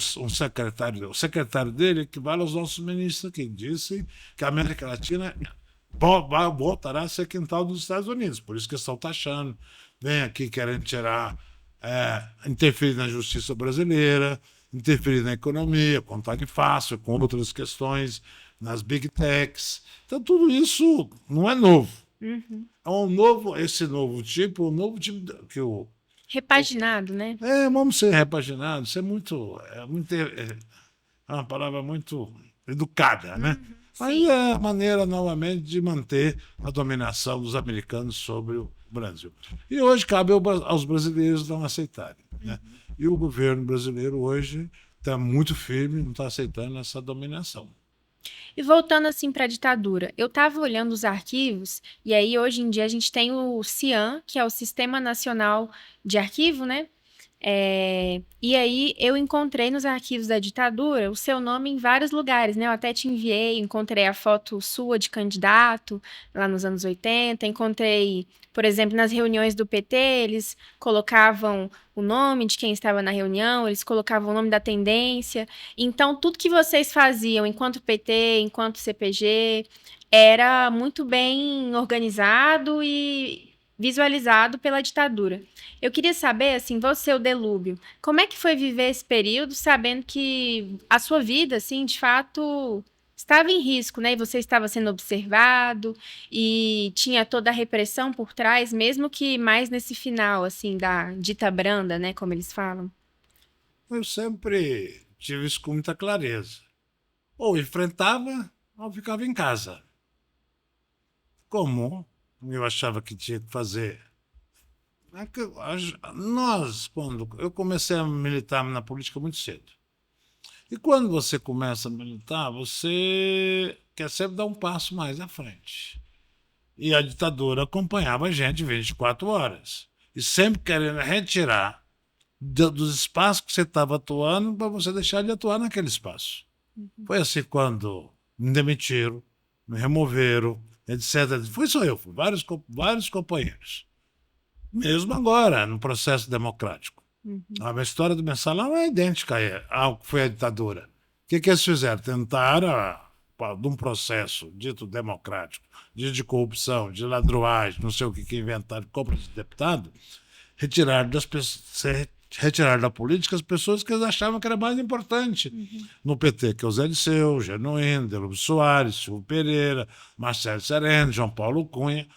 Speaker 2: secretário dele equivale aos nossos ministros aqui, disse que a América Latina voltará a ser quintal dos Estados Unidos, por isso que estão taxando, vem aqui querendo tirar, interferir na justiça brasileira, interferir na economia, com tag fácil, com outras questões, nas big techs. Então, tudo isso não é novo. É esse novo tipo que o...
Speaker 1: Repaginado, né?
Speaker 2: Vamos ser repaginados, isso é uma palavra muito educada, né? Aí é a maneira, novamente, de manter a dominação dos americanos sobre o Brasil. E hoje cabe aos brasileiros não aceitarem. Né? E o governo brasileiro hoje está muito firme, não está aceitando essa dominação.
Speaker 1: E voltando assim para a ditadura, eu estava olhando os arquivos, e aí hoje em dia a gente tem o CIAN, que é o Sistema Nacional de Arquivo, né? E aí eu encontrei nos arquivos da ditadura o seu nome em vários lugares, né? Eu até te enviei, encontrei a foto sua de candidato lá nos anos 80, encontrei, por exemplo, nas reuniões do PT, eles colocavam o nome de quem estava na reunião, eles colocavam o nome da tendência. Então, tudo que vocês faziam enquanto PT, enquanto CPG, era muito bem organizado e visualizado pela ditadura. Eu queria saber, assim, você, o Delúbio, como é que foi viver esse período, sabendo que a sua vida, assim, de fato, estava em risco, né? E você estava sendo observado e tinha toda a repressão por trás, mesmo que mais nesse final, assim, da dita branda, né? Como eles falam.
Speaker 2: Eu sempre tive isso com muita clareza. Ou enfrentava, ou ficava em casa. Como eu achava que tinha que fazer. Nós, quando eu comecei a militar na política muito cedo. E quando você começa a militar, você quer sempre dar um passo mais à frente. E a ditadura acompanhava a gente 24 horas. E sempre querendo retirar dos espaços que você estava atuando para você deixar de atuar naquele espaço. Foi assim quando me demitiram, me removeram, etc. Fui só eu, fui vários companheiros. Mesmo agora, no processo democrático. A minha história do mensalão é idêntica ao que foi a ditadura. O que eles fizeram? Tentaram, de um processo dito democrático, de corrupção, de ladruagem, não sei o que inventaram, compra de deputado, retirar retirar da política as pessoas que eles achavam que era mais importante. No PT, que é o Zé Disseu, Genuíno, Delúbio Soares, Silvio Pereira, Marcelo Sereno, João Paulo Cunha,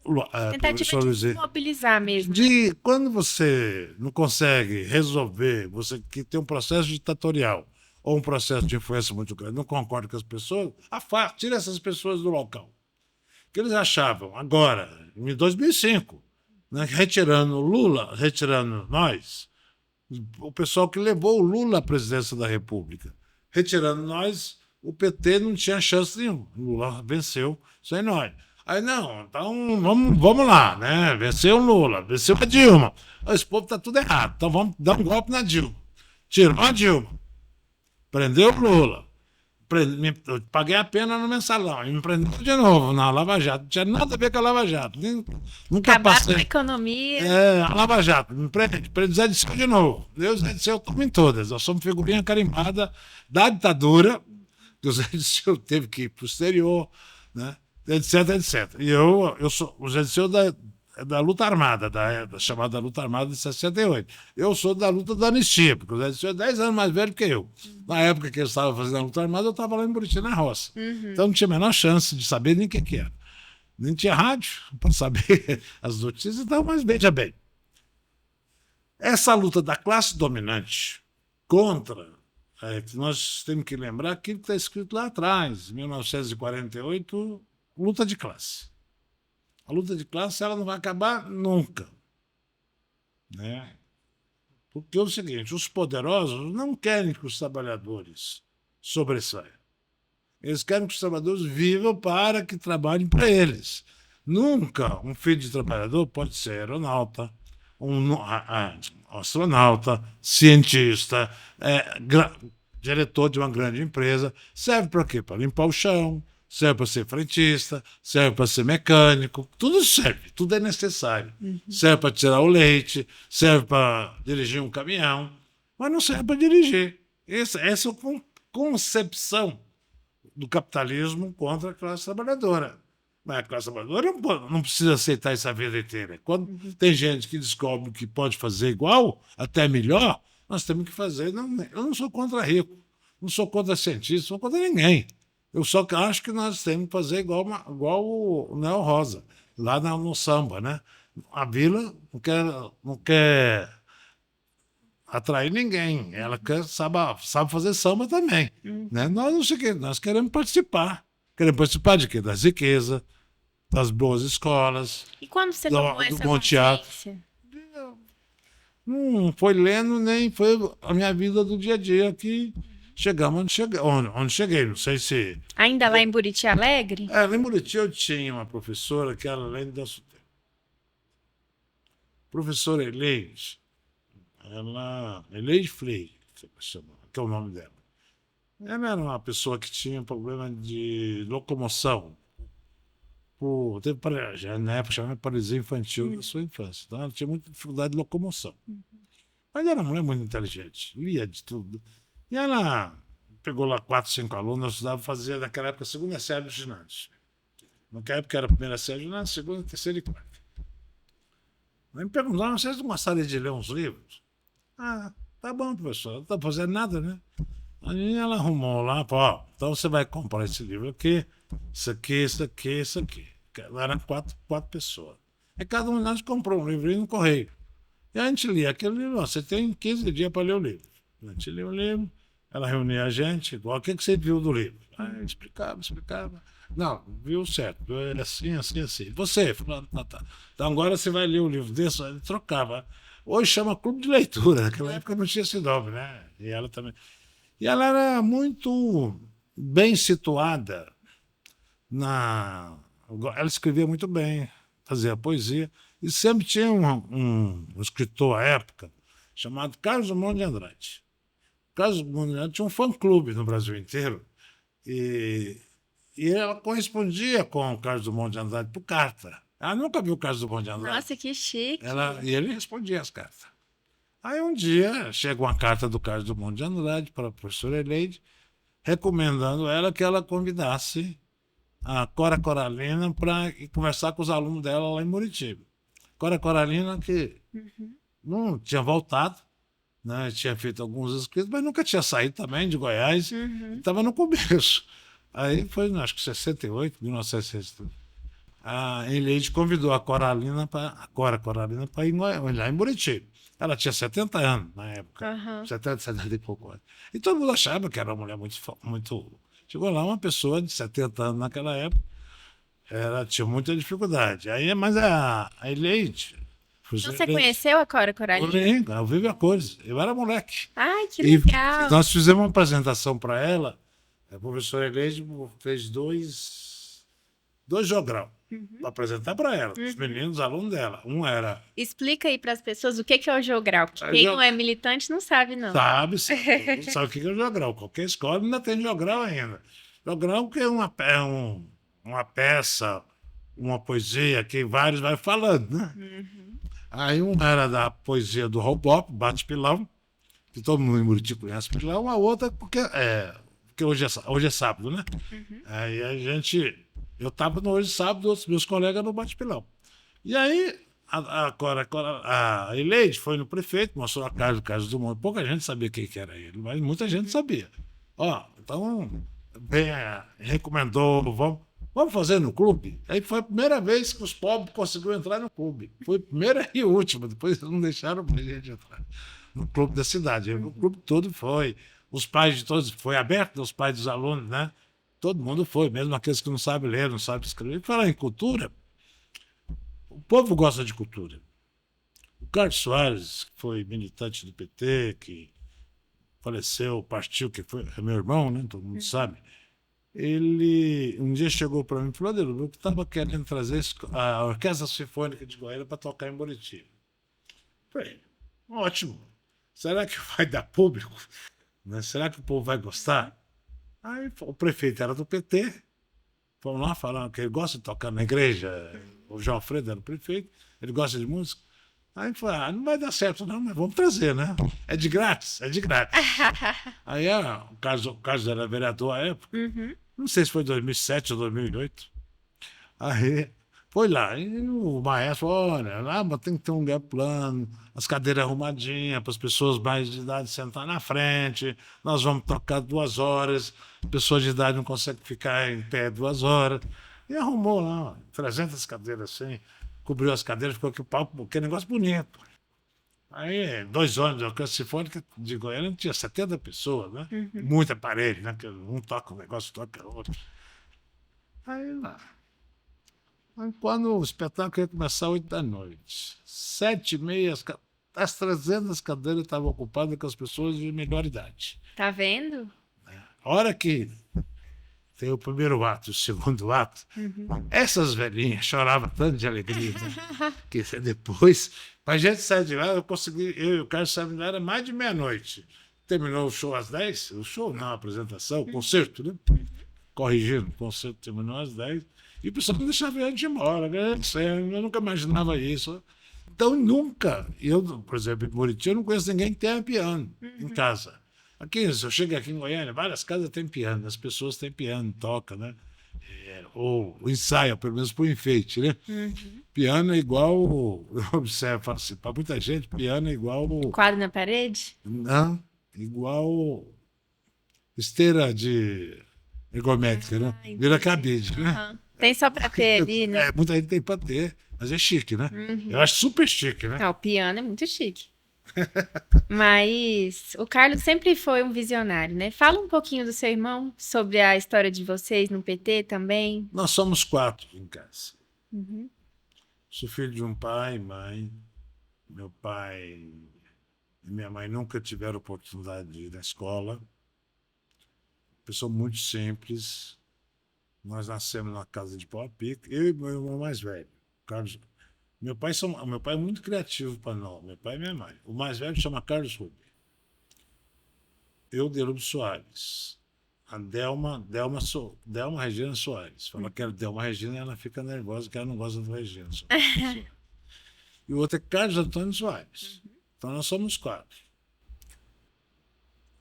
Speaker 1: Tentativa
Speaker 2: professor
Speaker 1: de
Speaker 2: Luiz.
Speaker 1: mobilizar mesmo.
Speaker 2: De quando você não consegue resolver, você que tem um processo ditatorial ou um processo de influência muito grande, não concorda com as pessoas, tira essas pessoas do local. O que eles achavam agora, em 2005, né, retirando Lula, retirando nós, o pessoal que levou o Lula à presidência da República, retirando nós, o PT não tinha chance nenhuma. O Lula venceu sem nós. Aí, não, então vamos lá, né? Venceu o Lula, venceu a Dilma. Esse povo tá tudo errado, então vamos dar um golpe na Dilma. Tirou a Dilma, prendeu o Lula, paguei a pena no mensalão e me prendeu de novo na Lava Jato. Não tinha nada a ver com a Lava Jato. Nunca
Speaker 1: Acabar
Speaker 2: passei.
Speaker 1: com a economia.
Speaker 2: A Lava Jato, me prende Zé Disseu de novo. Eu, Zé Disseu, tomo em todas. Nós somos figurinha carimbada da ditadura, que o Zé Disseu teve que ir para o exterior, né? Etc, etc. E eu sou o Zé Disseu da luta armada, da chamada luta armada de 68. Eu sou da luta da anistia, porque o Zé Disseu é 10 anos mais velho que eu. Na época que ele estava fazendo a luta armada, eu estava lá em Buriti, na roça. Então não tinha a menor chance de saber nem o que era. Nem tinha rádio para saber as notícias, então, mas veja bem. Essa luta da classe dominante contra, que nós temos que lembrar aquilo que está escrito lá atrás, em 1948, luta de classe. A luta de classe ela não vai acabar nunca. Né? Porque é o seguinte, os poderosos não querem que os trabalhadores sobressaiam. Eles querem que os trabalhadores vivam para que trabalhem para eles. Nunca um filho de trabalhador pode ser aeronauta, astronauta, cientista, diretor de uma grande empresa. Serve para quê? Para limpar o chão, serve para ser frentista, serve para ser mecânico, tudo serve, tudo é necessário. Serve para tirar o leite, serve para dirigir um caminhão, mas não serve para dirigir. Essa é a concepção do capitalismo contra a classe trabalhadora. Mas a classe trabalhadora não precisa aceitar essa vida inteira. Quando tem gente que descobre que pode fazer igual, até melhor, nós temos que fazer. Eu não sou contra rico, não sou contra cientista, não sou contra ninguém. Eu só acho que nós temos que fazer igual o Neo Rosa, lá no samba. Né? A vila não quer atrair ninguém. Ela sabe fazer samba também. Né? Nós não sei o quê, nós queremos participar. Queremos participar de quê? Das riquezas, das boas escolas.
Speaker 1: E quando você tomou essa
Speaker 2: bom teatro. Não foi lendo, nem foi a minha vida do dia a dia que chegamos onde cheguei. Não sei se.
Speaker 1: Ainda lá em Buriti Alegre?
Speaker 2: Lá em Buriti eu tinha uma professora que era além da professora Eleide. Eleide Freire, que é o nome dela. Ela era uma pessoa que tinha problema de locomoção. Já na época chamava paralisia infantil da sua infância. Então ela tinha muita dificuldade de locomoção. Mas era uma mulher muito inteligente, lia de tudo. E ela pegou lá 4, 5 alunos, eu estudava, fazia naquela época a segunda série do ginásio. Naquela época era a primeira série do ginásio, segunda, terceira e quarta. Aí me perguntaram, vocês não gostariam de ler uns livros? Ah, tá bom, professor, não está fazendo nada, né? Aí ela arrumou lá, falou, ó, então você vai comprar esse livro aqui, isso aqui, isso aqui, isso aqui. Eram quatro pessoas. Aí cada um de nós comprou um livrinho no correio. E a gente lia aquele livro, ó, você tem 15 dias para ler o livro. A gente lia o livro, ela reunia a gente, igual, o que você viu do livro? Aí explicava. Não, viu certo, viu assim, assim, assim. Você, falou, tá. Então agora você vai ler o livro desse, ele trocava. Hoje chama Clube de Leitura, naquela época não tinha esse nome, né? E ela também. E ela era muito bem situada na. Ela escrevia muito bem, fazia poesia, e sempre tinha um escritor à época chamado Carlos Drummond de Andrade. Carlos Drummond de Andrade tinha um fã-clube no Brasil inteiro, e, e ela correspondia com o Carlos Drummond de Andrade por carta. Ela nunca viu o Carlos Drummond de Andrade.
Speaker 1: Nossa, que chique.
Speaker 2: E ele respondia as cartas. Aí um dia chega uma carta do Carlos Drummond de Andrade para a professora Eleide, recomendando ela que ela convidasse a Cora Coralina para conversar com os alunos dela lá em Muritiba. Cora Coralina que não tinha voltado, né, tinha feito alguns escritos, mas nunca tinha saído também de Goiás, estava no começo. Aí foi, acho que 68, 1968. A Eleide convidou a Cora Coralina para ir lá em Muritiba. Ela tinha 70 anos na época, 70 e pouco anos. E todo mundo achava que era uma mulher muito. Chegou lá uma pessoa de 70 anos naquela época, ela tinha muita dificuldade. Mas a Eleide.
Speaker 1: Então você conheceu a Cora Coralina?
Speaker 2: Eu vivi a cores. Eu era moleque.
Speaker 1: Ai, que legal.
Speaker 2: E nós fizemos uma apresentação para ela. A professora Eleide fez dois jogral para apresentar para ela, os meninos, alunos dela. Um era.
Speaker 1: Explica aí para as pessoas o que é o jogral. Quem não é militante não sabe, não.
Speaker 2: Sabe o que é o jogral. Qualquer escola ainda tem jogral ainda. Jogral que é uma peça, uma poesia que vários vai falando, né? Aí um era da poesia do Robop, Bate-Pilão, que todo mundo em Muriti conhece Pilão, a outra porque hoje é sábado, né? Aí eu estava no Hoje Sábado, outros meus colegas no Bate-Pilão. E aí a Eleide foi no prefeito, mostrou a casa do Carlos Drummond. Pouca gente sabia quem que era ele, mas muita gente sabia. Então, recomendou, vamos fazer no clube? Aí foi a primeira vez que os pobres conseguiram entrar no clube. Foi a primeira e última, depois não deixaram a gente entrar no clube da cidade. O clube todo foi. Os pais de todos, foi aberto aos pais dos alunos, né? Todo mundo foi, mesmo aqueles que não sabem ler, não sabem escrever. Falar em cultura, o povo gosta de cultura. O Carlos Soares, que foi militante do PT, que faleceu, partiu, que é meu irmão, né? Todo mundo sabe. Ele um dia chegou para mim e falou: Adelino, eu estava querendo trazer a Orquestra Sinfônica de Goiânia para tocar em Muritiba. Falei, ótimo. Será que vai dar público? Né? Será que o povo vai gostar? Aí o prefeito era do PT, fomos lá falando que ele gosta de tocar na igreja, o João Alfredo era o prefeito, ele gosta de música. Aí falou, não vai dar certo não, mas vamos trazer, né? É de grátis. Aí o Carlos era vereador à época, não sei se foi 2007 ou 2008. Aí foi lá, e o maestro falou, olha, lá tem que ter um lugar plano, as cadeiras arrumadinhas, para as pessoas mais de idade sentar na frente, nós vamos tocar 2 horas, pessoas de idade não conseguem ficar em pé 2 horas. E arrumou lá 300 cadeiras assim, cobriu as cadeiras, ficou aquele negócio bonito. Aí, 2 anos de Orquestra Sinfônica de Goiânia, tinha 70 pessoas, né? Muita aparelho, né? Que um toca um negócio, toca outro. Aí lá. Quando o espetáculo ia começar 8 da noite, 7h30, as 300 cadeiras estavam ocupadas com as pessoas de melhor idade.
Speaker 1: Tá vendo?
Speaker 2: A hora que tem o primeiro ato, o segundo ato, essas velhinhas choravam tanto de alegria, né? Que depois, para a gente sair de lá, eu e o Carlos saímos de lá, era mais de meia-noite. Terminou o show às 10, o show não, a apresentação, o concerto, né? Corrigindo, o concerto terminou às 10. E o pessoal não deixava a gente ir embora, né? Eu nunca imaginava isso. Então, por exemplo, em Muritiba, eu não conheço ninguém que tenha piano em casa. Aqui, se eu chego aqui em Goiânia, várias casas têm piano, as pessoas têm piano, tocam, né? ou ensaia, pelo menos por enfeite, né?
Speaker 1: Uhum.
Speaker 2: Piano é igual, eu observo, falo assim, para muita gente, piano é igual,
Speaker 1: Quadro na parede?
Speaker 2: não, igual esteira de ergométrica, né?
Speaker 1: Ah,
Speaker 2: Vira
Speaker 1: entendi.
Speaker 2: cabide, né?
Speaker 1: Aham. Tem só pra ter ali, né?
Speaker 2: Muita gente tem para ter, mas é chique, né? Eu
Speaker 1: Uhum.
Speaker 2: acho super chique, né?
Speaker 1: Ah, o piano é muito chique. Mas o Carlos sempre foi um visionário, né? Fala um pouquinho do seu irmão, sobre a história de vocês no PT também.
Speaker 2: Nós somos 4 em casa.
Speaker 1: Uhum.
Speaker 2: Sou filho de um pai, mãe. Meu pai e minha mãe nunca tiveram oportunidade de ir na escola. Pessoa muito simples. Nós nascemos numa casa de pau a pique. Eu e meu irmão mais velho, Carlos. Meu pai é muito criativo para nós, meu pai e minha mãe. O mais velho chama Carlos Rubens. Eu, Delúbio Soares. A Delma Regina Soares. Fala que era Delma Regina, ela fica nervosa, que ela não gosta do Regina Soares. E o outro é Carlos Antônio Soares. Então nós somos 4.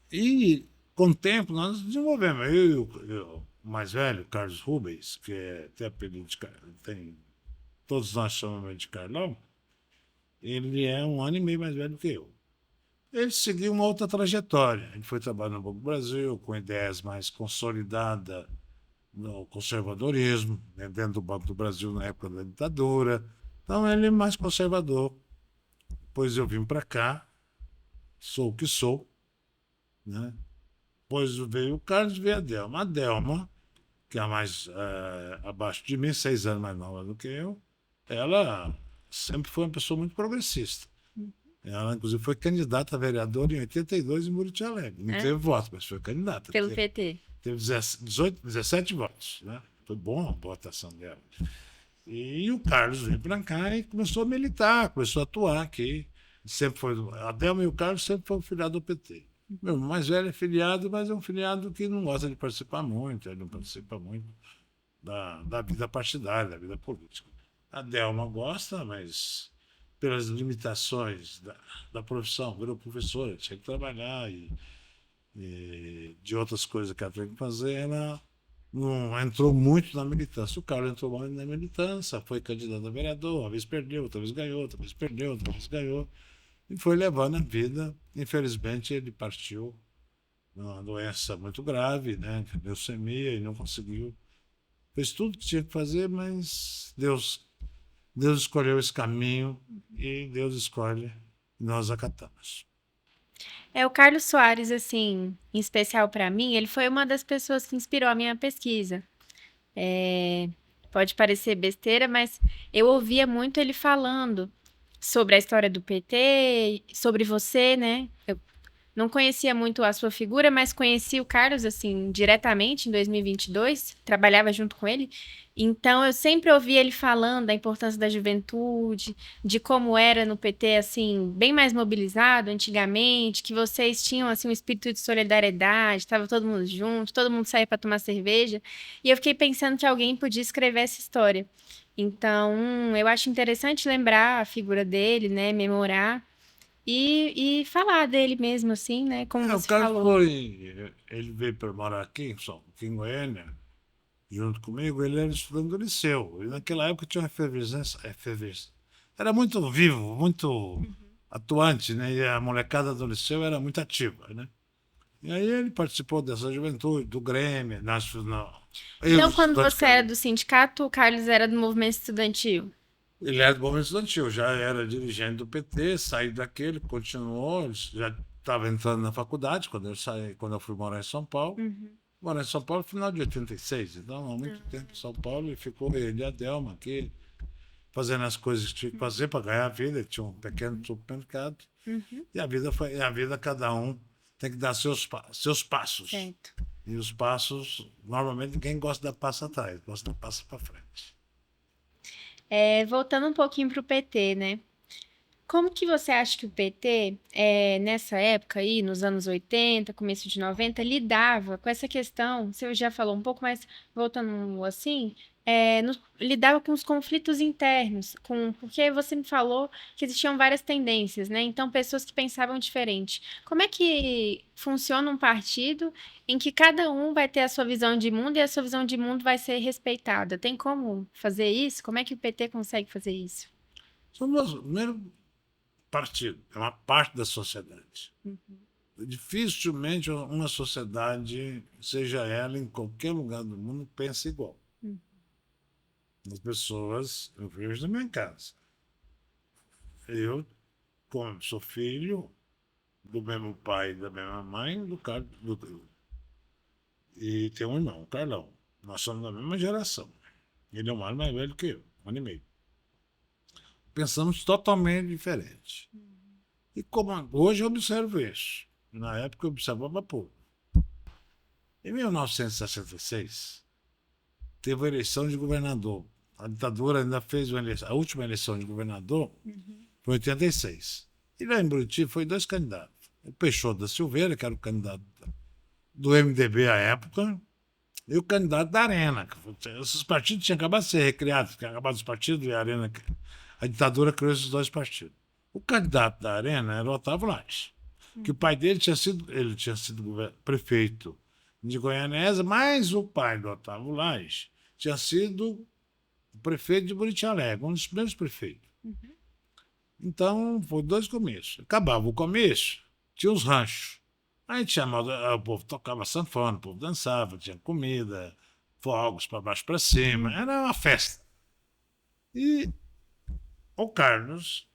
Speaker 2: E com o tempo nós desenvolvemos. O mais velho, Carlos Rubens, que tem apelido de tem, todos nós chamamos ele de Carlão, ele é 1 ano e meio mais velho que eu. Ele seguiu uma outra trajetória. Ele foi trabalhar no Banco do Brasil, com ideias mais consolidadas no conservadorismo, né, dentro do Banco do Brasil na época da ditadura. Então ele é mais conservador. Depois eu vim para cá, sou o que sou, né? Depois veio o Carlos e veio a Delma. A Delma, que é a mais abaixo de mim, 6 anos mais nova do que eu, ela sempre foi uma pessoa muito progressista. Ela, inclusive, foi candidata a vereadora em 82 em Buriti Alegre. Não teve voto, mas foi candidata.
Speaker 1: Pelo PT.
Speaker 2: Teve 17 votos. Né? Foi bom a votação dela. E o Carlos veio para cá e começou a militar, começou a atuar aqui. Sempre foi, a Delma e o Carlos sempre foram filiados ao PT. Meu irmão mais velho é filiado, mas é um filiado que não gosta de participar muito, ele não participa muito da vida partidária, da vida política. A Delma gosta, mas pelas limitações da profissão, virou professora, tinha que trabalhar e de outras coisas que ela tem que fazer, ela não entrou muito na militância. O Carlos entrou muito na militância, foi candidato a vereador, uma vez perdeu, outra vez ganhou, outra vez perdeu, outra vez ganhou, e foi levando a vida. Infelizmente, ele partiu numa doença muito grave, né, leucemia, e não conseguiu. Fez tudo que tinha que fazer, mas Deus escolheu esse caminho e Deus escolhe e nós acatamos.
Speaker 1: É, o Carlos Soares, assim, em especial para mim, ele foi uma das pessoas que inspirou a minha pesquisa. É, pode parecer besteira, mas eu ouvia muito ele falando sobre a história do PT, sobre você, né? Eu não conhecia muito a sua figura, mas conheci o Carlos, assim, diretamente em 2022, trabalhava junto com ele. Então, eu sempre ouvi ele falando da importância da juventude, de como era no PT, assim, bem mais mobilizado antigamente, que vocês tinham, assim, um espírito de solidariedade, estava todo mundo junto, todo mundo saía para tomar cerveja. E eu fiquei pensando que alguém podia escrever essa história. Então, eu acho interessante lembrar a figura dele, né, memorar. E falar dele mesmo, assim, né? Como
Speaker 2: O
Speaker 1: você
Speaker 2: Carlos
Speaker 1: falou.
Speaker 2: foi, ele veio para morar aqui em Goiânia, junto comigo, ele era estudante do liceu. E naquela época tinha uma efervescência. Era muito vivo, muito atuante, né? E a molecada do liceu era muito ativa, né? E aí ele participou dessa juventude, do Grêmio, eu,
Speaker 1: Então, quando
Speaker 2: estudante
Speaker 1: você era
Speaker 2: Carlos.
Speaker 1: do sindicato, o Carlos era do movimento estudantil.
Speaker 2: Ele era do movimento estudantil, já era dirigente do PT, saiu daquele, continuou, já estava entrando na faculdade quando eu saí, quando eu fui morar em São Paulo.
Speaker 1: Uhum.
Speaker 2: Morar em São Paulo no final de 86, então há muito tempo em São Paulo, e ficou ele e a Delma aqui, fazendo as coisas que tinha que fazer para ganhar a vida. Ele tinha um pequeno supermercado,
Speaker 1: Uhum.
Speaker 2: e a vida cada um tem que dar seus passos.
Speaker 1: Certo.
Speaker 2: E os passos, normalmente ninguém gosta da passa atrás, gosta da passa para frente.
Speaker 1: É, voltando um pouquinho para o PT, né? Como que você acha que o PT, nessa época aí, nos anos 80, começo de 90, lidava com essa questão? Você já falou um pouco, mas voltando assim, lidava com os conflitos internos, porque você me falou que existiam várias tendências, né? Então, pessoas que pensavam diferente. Como é que funciona um partido em que cada um vai ter a sua visão de mundo e a sua visão de mundo vai ser respeitada? Tem como fazer isso? Como é que o PT consegue fazer isso?
Speaker 2: Somos o primeiro partido, é uma parte da sociedade. Dificilmente uma sociedade, seja ela em qualquer lugar do mundo, pensa igual. As pessoas, eu vejo na minha casa. Eu, como sou filho do mesmo pai e da mesma mãe, e tenho um irmão, o Carlão. Nós somos da mesma geração. Ele é um ano mais velho que eu, um ano e meio. Pensamos totalmente diferente. E como hoje eu observo isso. Na época eu observava pouco. Em 1966, teve a eleição de governador. A ditadura ainda fez uma eleição. A última eleição de governador foi em 86. E lá em Buriti foi 2 candidatos. O Peixoto da Silveira, que era o candidato do MDB à época, e o candidato da Arena. Esses partidos tinham acabado de ser recriados, tinham acabado os partidos e a Arena. A ditadura criou esses 2 partidos. O candidato da Arena era o Otávio Lage, que o pai dele tinha sido prefeito de Goianésia, mas o pai do Otávio Lage tinha sido o prefeito de Buriti Alegre, um dos primeiros prefeitos. Então, foi 2 começos. Acabava o começo, tinha os ranchos. Aí chamava, o povo tocava sanfona, o povo dançava, tinha comida, fogos para baixo para cima, era uma festa. E o Carlos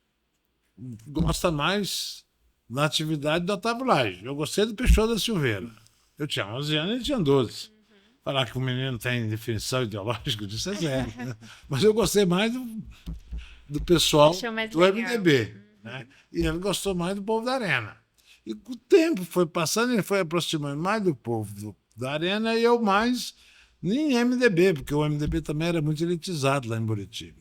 Speaker 2: gosta mais da atividade do Otávio Lage. Eu gostei do Peixoto da Silveira. Eu tinha 11 anos e ele tinha 12. Falar que o menino tem definição ideológica disso é zero. Né? Mas eu gostei mais do pessoal do MDB. Né? E ele gostou mais do povo da Arena. E o tempo foi passando, ele foi aproximando mais do povo da Arena e eu mais nem MDB, porque o MDB também era muito elitizado lá em Buriti.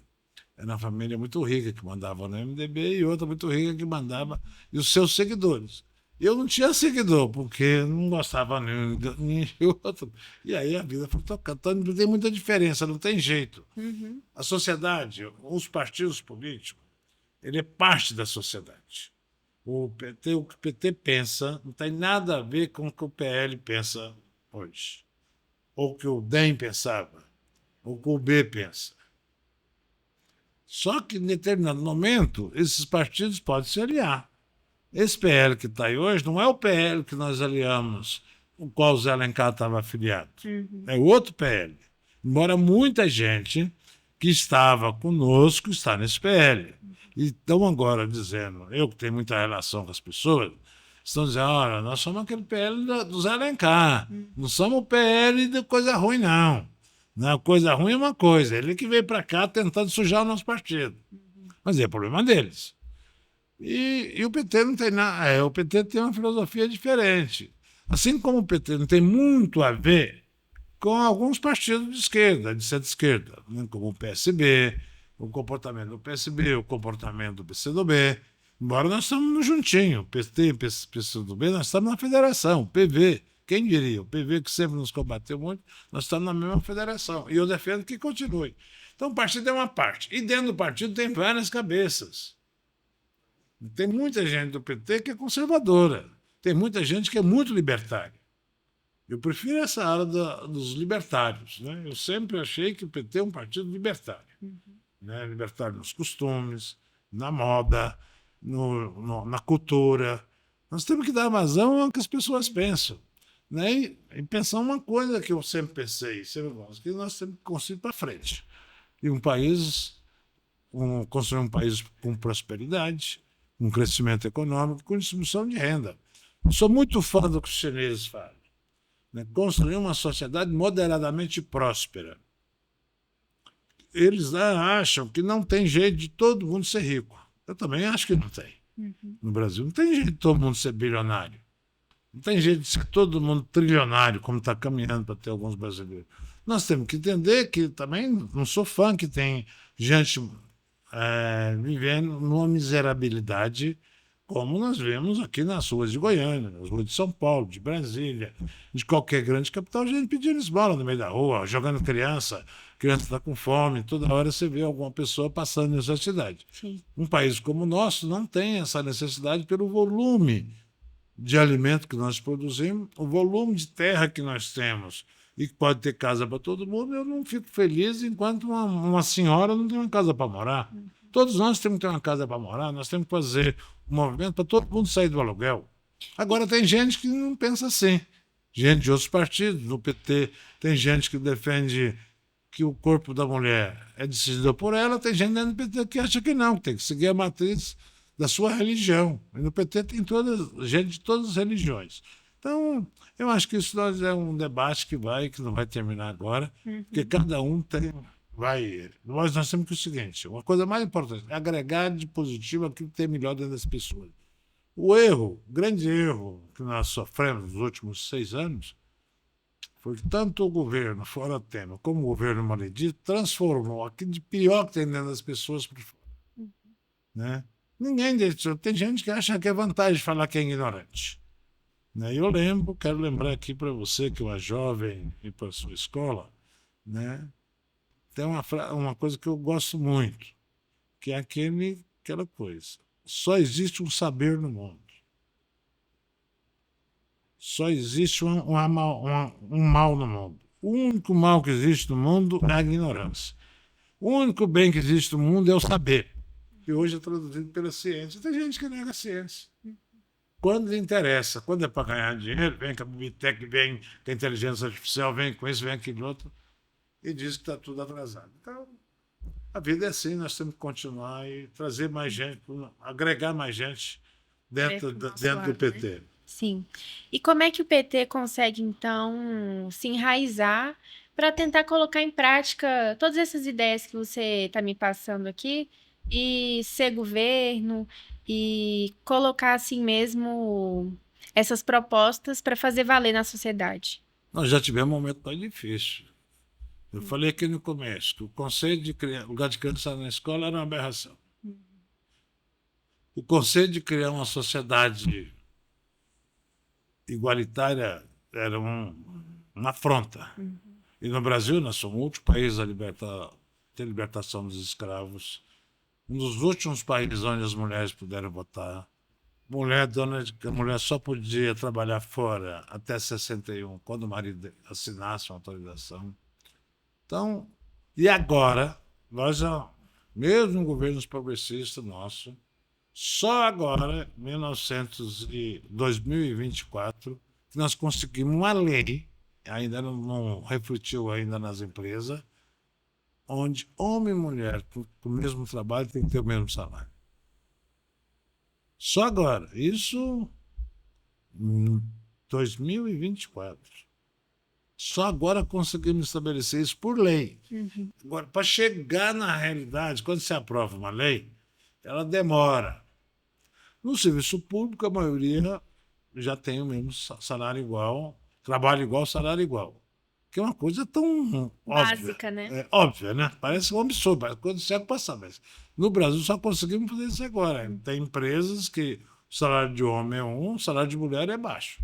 Speaker 2: Era uma família muito rica que mandava no MDB e outra muito rica que mandava e os seus seguidores. Eu não tinha seguidor, porque não gostava nem outro. E aí a vida foi tocando. Então não tem muita diferença, não tem jeito. A sociedade, os partidos políticos, ele é parte da sociedade. O que o PT pensa não tem nada a ver com o que o PL pensa hoje. Ou o que o DEM pensava, ou o que o B pensa. Só que, em determinado momento, esses partidos podem se aliar. Esse PL que está aí hoje não é o PL que nós aliamos, o qual o Zé Alencar estava afiliado. É outro PL. Embora muita gente que estava conosco está nesse PL. E estão agora dizendo, eu que tenho muita relação com as pessoas, estão dizendo, olha, nós somos aquele PL do Zé Alencar, não somos o PL de coisa ruim, não. Não, coisa ruim é uma coisa. Ele que veio para cá tentando sujar o nosso partido. Mas é problema deles. E o PT não tem nada. O PT tem uma filosofia diferente. Assim como o PT não tem muito a ver com alguns partidos de esquerda, de centro-esquerda, né, como o PSB, o comportamento do PSB, o comportamento do PCdoB. Embora nós estamos no juntinho, PT e PCdoB, nós estamos na federação, PV. Quem diria? O PV que sempre nos combateu muito, nós estamos na mesma federação. E eu defendo que continue. Então o partido é uma parte. E dentro do partido tem várias cabeças. Tem muita gente do PT que é conservadora. Tem muita gente que é muito libertária. Eu prefiro essa área dos libertários. Né? Eu sempre achei que o PT é um partido libertário. Né? Libertário nos costumes, na moda, na cultura. Nós temos que dar vazão ao que as pessoas pensam. Né? E pensar uma coisa que eu sempre pensei, que nós temos que construir para frente. E construir um país com prosperidade, com crescimento econômico, com distribuição de renda. Eu sou muito fã do que os chineses falam. Né? Construir uma sociedade moderadamente próspera. Eles acham que não tem jeito de todo mundo ser rico. Eu também acho que não tem. No Brasil não tem jeito de todo mundo ser bilionário. Não tem jeito de ser todo mundo trilionário, como está caminhando para ter alguns brasileiros. Nós temos que entender que também não sou fã que tem gente vivendo numa miserabilidade como nós vemos aqui nas ruas de Goiânia, nas ruas de São Paulo, de Brasília, de qualquer grande capital, gente pedindo esmola no meio da rua, jogando criança está com fome, toda hora você vê alguma pessoa passando necessidade.
Speaker 1: Sim.
Speaker 2: Um país como o nosso não tem essa necessidade pelo volume de alimento que nós produzimos, o volume de terra que nós temos, e que pode ter casa para todo mundo. Eu não fico feliz enquanto uma senhora não tem uma casa para morar. Todos nós temos que ter uma casa para morar, nós temos que fazer um movimento para todo mundo sair do aluguel. Agora, tem gente que não pensa assim. Gente de outros partidos, do PT, tem gente que defende que o corpo da mulher é decidido por ela, tem gente dentro do PT que acha que não, que tem que seguir a matriz da sua religião. E no PT tem gente de todas as religiões. Então, eu acho que isso é um debate que não vai terminar agora, porque cada um vai. Nós temos que o seguinte: uma coisa mais importante é agregar de positivo aquilo que tem melhor dentro das pessoas. O grande erro que nós sofremos nos últimos 6 anos, foi que tanto o governo fora Temer como o governo Maledi transformou aquilo de pior que tem dentro das pessoas por fora. Né? Ninguém deixou. Tem gente que acha que é vantagem falar que é ignorante. Né? Eu quero lembrar aqui para você que é jovem e para a sua escola, né? Tem uma coisa que eu gosto muito, que é aquela coisa. Só existe um saber no mundo. Só existe um mal no mundo. O único mal que existe no mundo é a ignorância. O único bem que existe no mundo é o saber, que hoje é traduzido pela ciência. Tem gente que nega a ciência. Quando lhe interessa, quando é para ganhar dinheiro, vem com a biblioteca, vem com a inteligência artificial, vem com isso, vem aquilo outro, e diz que está tudo atrasado. Então, a vida é assim, nós temos que continuar e trazer mais gente, agregar mais gente dentro do PT.
Speaker 1: Né? Sim. E como é que o PT consegue, então, se enraizar para tentar colocar em prática todas essas ideias que você está me passando aqui e ser governo e colocar assim mesmo essas propostas para fazer valer na sociedade?
Speaker 2: Nós já tivemos um momento mais difícil. Eu falei aqui no começo que o conceito de lugar de criança na escola era uma aberração. O conceito de criar uma sociedade igualitária era uma afronta. E no Brasil, nós somos o último país a ter libertação dos escravos, um dos últimos países onde as mulheres puderam votar. A mulher só podia trabalhar fora até 61, quando o marido assinasse uma autorização. Então, e agora, mesmo governos progressistas nossos, só agora, 2024, que nós conseguimos uma lei, ainda não refletiu ainda nas empresas, onde homem e mulher com o mesmo trabalho tem que ter o mesmo salário. Só agora. Isso em 2024. Só agora conseguimos estabelecer isso por lei. Agora, para chegar na realidade, quando se aprova uma lei, ela demora. No serviço público, a maioria já tem o mesmo salário igual, trabalho igual, salário igual. Que é uma coisa tão
Speaker 1: básica,
Speaker 2: óbvia,
Speaker 1: né?
Speaker 2: É óbvia, né? Parece um absurdo, parece coisa do século passado. Mas no Brasil só conseguimos fazer isso agora. Tem empresas que o salário de homem é o salário de mulher é baixo.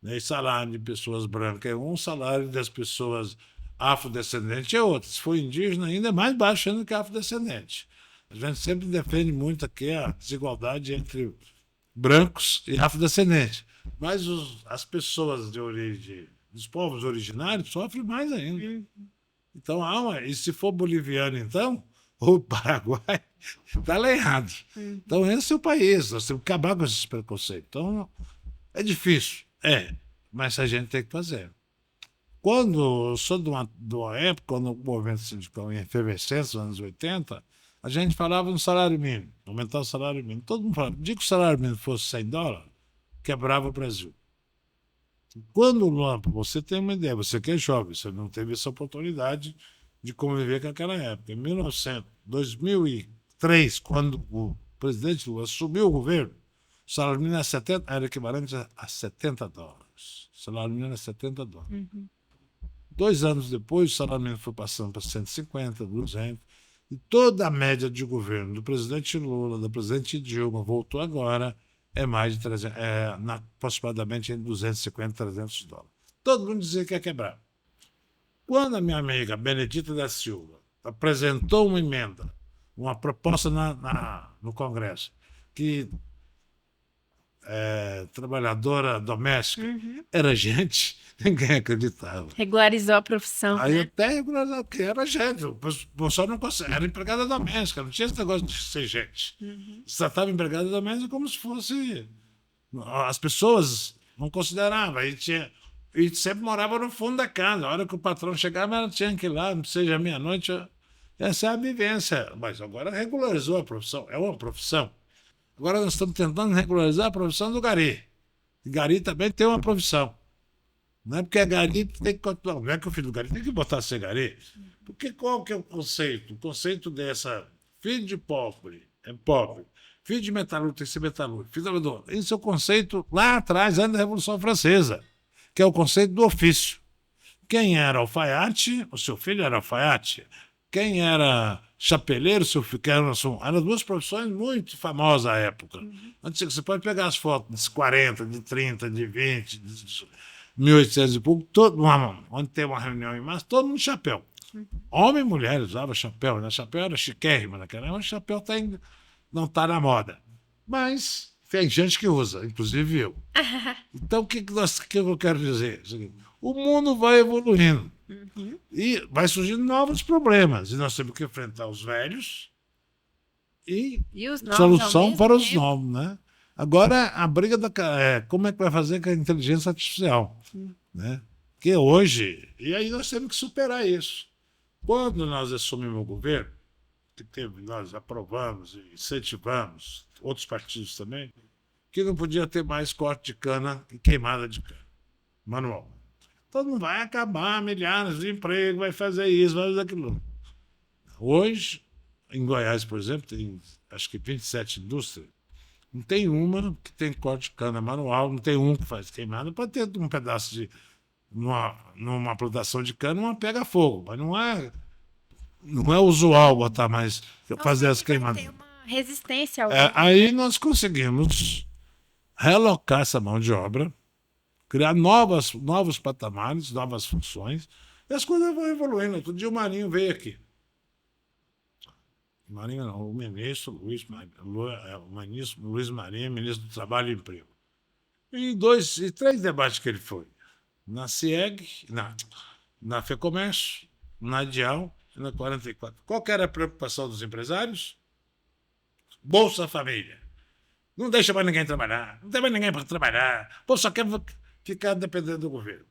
Speaker 2: E salário de pessoas brancas é o salário das pessoas afrodescendentes é outro. Se for indígena, ainda é mais baixo ainda que afrodescendente. A gente sempre defende muito aqui a desigualdade entre brancos e afrodescendentes. Mas as pessoas de origem, os povos originários, sofrem mais ainda. Então, e se for boliviano, então, o Paraguai está lá errado. Então, esse é o país, nós temos que acabar com esses preconceitos. Então, é difícil, mas a gente tem que fazer. Eu sou de uma época, quando o movimento sindical em efervescência, nos anos 80, a gente falava no salário mínimo, aumentar o salário mínimo. Todo mundo falava, dia que o salário mínimo fosse $100, quebrava o Brasil. Quando o Lula, você tem uma ideia, você que é jovem, você não teve essa oportunidade de conviver com aquela época. Em 2003, quando o presidente Lula assumiu o governo, o salário mínimo era equivalente a $70. O salário mínimo era $70. 2 anos depois, o salário mínimo foi passando para 150, 200. E toda a média de governo do presidente Lula, da presidente Dilma, voltou agora, é mais de 300, aproximadamente entre 250 e 300 dólares. Todo mundo dizia que ia quebrar. Quando a minha amiga Benedita da Silva apresentou uma emenda, uma proposta no Congresso, que trabalhadora doméstica era gente, ninguém acreditava.
Speaker 1: Regularizou a profissão,
Speaker 2: Aí
Speaker 1: né?
Speaker 2: até regularizava, porque era gente, o pessoal não consegue, era empregada doméstica, não tinha esse negócio de ser gente. Se tratava empregada doméstica como se fosse. As pessoas não consideravam. E sempre morava no fundo da casa. A hora que o patrão chegava, ela tinha que ir lá, seja meia-noite. Essa é a vivência. Mas agora regularizou a profissão. É uma profissão. Agora nós estamos tentando regularizar a profissão do gari. E gari também tem uma profissão. Não é porque é gari que tem que continuar. Não é que o filho do gari tem que botar a ser gari. Porque qual que é o conceito? O conceito dessa filho de pobre é pobre. Filho de metalúrgico tem que ser metalúrgico. Filho de trabalhador. Esse é o conceito lá atrás, antes da Revolução Francesa, que é o conceito do ofício. Quem era alfaiate, o seu filho era alfaiate. Quem era chapeleiro, seu filho, eram duas profissões muito famosas à época. Antes, você pode pegar as fotos de 40, de 30, de 20, de 1800 e pouco, onde tem uma reunião em massa, todo mundo de chapéu. Homem e mulher usava chapéu, né? Chapéu era chiquérrimo naquela época, o chapéu não está na moda. Mas tem gente que usa, inclusive eu. Então, o que eu quero dizer? O mundo vai evoluindo. E vai surgindo novos problemas. E nós temos que enfrentar os velhos e
Speaker 1: os novos
Speaker 2: solução para os
Speaker 1: tempo.
Speaker 2: novos. Né? Agora, a briga como é que vai fazer com a inteligência artificial? Né? Porque hoje, e aí nós temos que superar isso. Quando nós assumimos o governo, nós aprovamos e incentivamos, outros partidos também, que não podia ter mais corte de cana e queimada de cana manual. Então não vai acabar milhares de empregos, vai fazer isso, vai fazer aquilo. Hoje, em Goiás, por exemplo, tem acho que 27 indústrias. Não tem uma que tem corte de cana manual, não tem um que faz queimada. Pode ter um pedaço de. Numa plantação de cana, uma pega fogo, mas não é usual botar mais. Fazer as queimadas.
Speaker 1: Tem uma resistência ao
Speaker 2: Aí nós conseguimos realocar essa mão de obra, criar novos patamares, novas funções, e as coisas vão evoluindo. Outro dia o Marinho veio aqui. Marinho não, o ministro Luiz Marinho, ministro do Trabalho e Emprego. E 3 debates que ele foi. Na CIEG, na FEComércio, na DIAL e na 44. Qual que era a preocupação dos empresários? Bolsa Família. Não deixa mais ninguém trabalhar, não tem mais ninguém para trabalhar. Pô, só quer ficar dependendo do governo.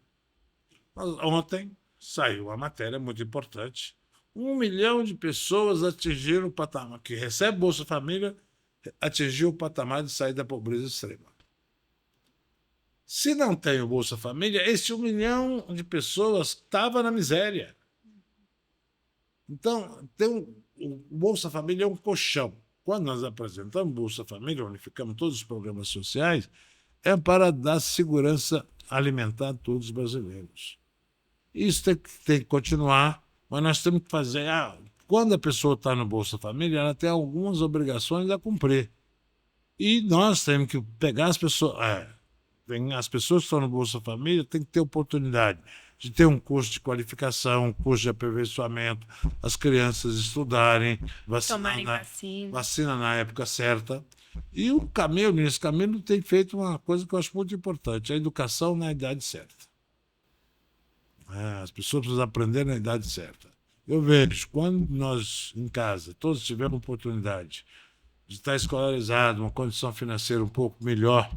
Speaker 2: Ontem saiu uma matéria muito importante. 1 milhão de pessoas atingiram o patamar, que recebe Bolsa Família, atingiu o patamar de sair da pobreza extrema. Se não tem o Bolsa Família, esse 1 milhão de pessoas estava na miséria. Então, o Bolsa Família é um colchão. Quando nós apresentamos Bolsa Família, unificamos todos os programas sociais, é para dar segurança alimentar a todos os brasileiros. Isso tem que continuar, mas nós temos que fazer. Quando a pessoa está no Bolsa Família, ela tem algumas obrigações a cumprir. E nós temos que pegar as pessoas. As pessoas que estão no Bolsa Família têm que ter oportunidade de ter um curso de qualificação, um curso de aperfeiçoamento, as crianças estudarem, vacina na época certa. E nesse caminho tem feito uma coisa que eu acho muito importante, a educação na idade certa. As pessoas precisam aprender na idade certa. Eu vejo, quando nós, em casa, todos tivemos oportunidade de estar escolarizados, uma condição financeira um pouco melhor,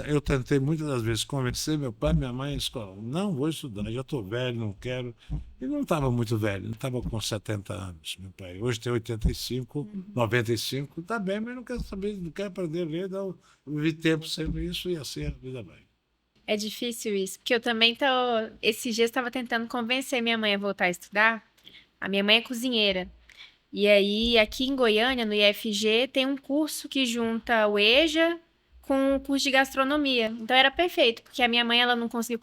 Speaker 2: eu tentei muitas das vezes convencer meu pai e minha mãe à escola. Não vou estudar, já estou velho, não quero. E não estava muito velho, não estava com 70 anos, meu pai. Hoje tem 85, 95, está bem, mas não quer saber, não quer aprender a ler, não. Eu vivi tempo sem isso e assim a vida vai.
Speaker 1: É difícil isso, porque eu também esses dias estava tentando convencer minha mãe a voltar a estudar. A minha mãe é cozinheira. E aí, aqui em Goiânia, no IFG, tem um curso que junta o EJA com o curso de gastronomia. Então era perfeito, porque a minha mãe ela não conseguiu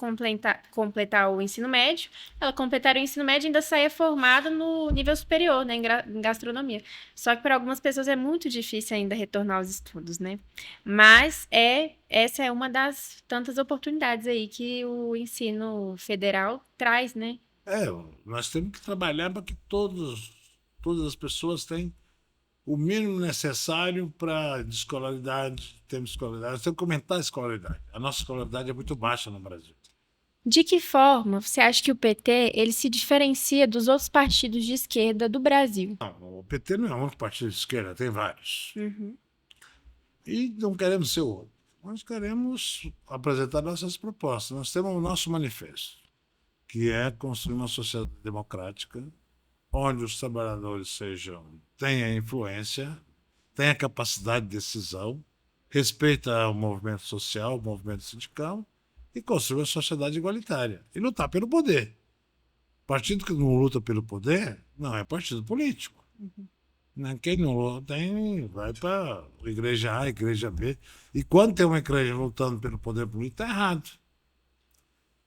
Speaker 1: completar o ensino médio, ela completaria o ensino médio e ainda saía formada no nível superior, né, em gastronomia. Só que para algumas pessoas é muito difícil ainda retornar aos estudos, né? Mas essa é uma das tantas oportunidades aí que o ensino federal traz, né?
Speaker 2: É, nós temos que trabalhar para que todas as pessoas tenham o mínimo necessário para de escolaridade, termos de escolaridade. Nós temos que aumentar a escolaridade. A nossa escolaridade é muito baixa no Brasil.
Speaker 1: De que forma você acha que o PT ele se diferencia dos outros partidos de esquerda do Brasil?
Speaker 2: Não, o PT não é o único partido de esquerda, tem vários.
Speaker 1: Uhum.
Speaker 2: E não queremos ser outro. Nós queremos apresentar nossas propostas. Nós temos o nosso manifesto, que é construir uma sociedade democrática, onde os trabalhadores tenham influência, tenham capacidade de decisão, respeita o movimento social, o movimento sindical, e construir uma sociedade igualitária. E lutar pelo poder. Partido que não luta pelo poder não é partido político. Quem não tem, vai para a igreja A, igreja B. E quando tem uma igreja lutando pelo poder político, está errado.